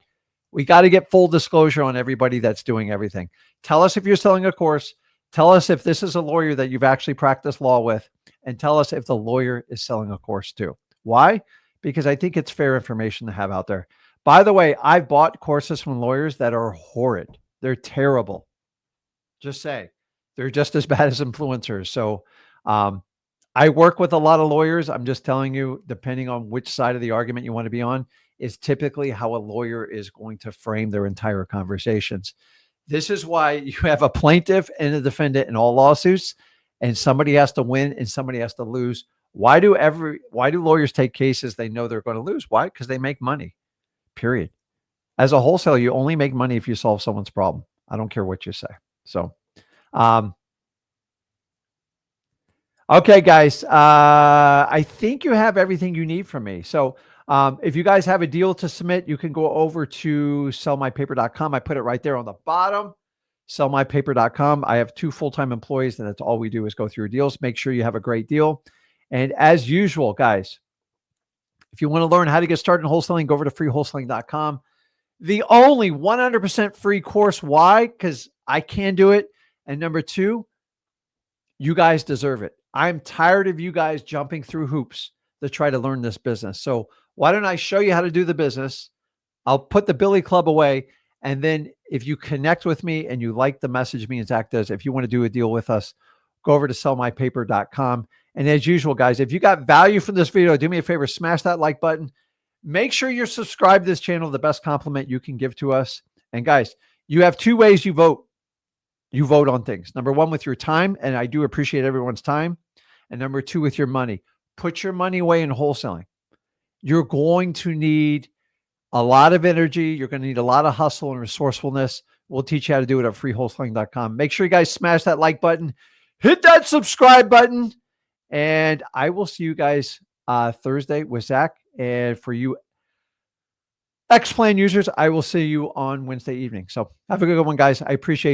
we got to get full disclosure on everybody that's doing everything. Tell us if you're selling a course. Tell us if this is a lawyer that you've actually practiced law with, and tell us if the lawyer is selling a course too. Why? Because I think it's fair information to have out there. By the way, I've bought courses from lawyers that are horrid. They're terrible. Just say they're just as bad as influencers. So I work with a lot of lawyers. I'm just telling you, depending on which side of the argument you want to be on, is typically how a lawyer is going to frame their entire conversations. This is why you have a plaintiff and a defendant in all lawsuits, and somebody has to win and somebody has to lose. Why do lawyers take cases they know they're going to lose? Why? Because they make money, period. As a wholesaler, you only make money if you solve someone's problem. I don't care what you say. So, okay, guys, I think you have everything you need from me. So if you guys have a deal to submit, you can go over to sellmypaper.com. I put it right there on the bottom, sellmypaper.com. I have 2 full-time employees, and that's all we do is go through your deals. Make sure you have a great deal. And as usual, guys, if you want to learn how to get started in wholesaling, go over to freewholesaling.com. The only 100% free course. Why? Because I can do it. And number 2, you guys deserve it. I'm tired of you guys jumping through hoops to try to learn this business. So why don't I show you how to do the business? I'll put the Billy Club away. And then if you connect with me and you like the message me and Zach does, if you want to do a deal with us, go over to sellmypaper.com. And as usual, guys, if you got value from this video, do me a favor, smash that like button. Make sure you're subscribed to this channel, the best compliment you can give to us. And guys, you have 2 ways you vote. You vote on things. Number 1, with your time, and I do appreciate everyone's time. And number 2, with your money. Put your money away in wholesaling. You're going to need a lot of energy. You're going to need a lot of hustle and resourcefulness. We'll teach you how to do it at freewholesaling.com. Make sure you guys smash that like button, hit that subscribe button, and I will see you guys Thursday with Zach. And for you X-Plan users, I will see you on Wednesday evening. So have a good one, guys. I appreciate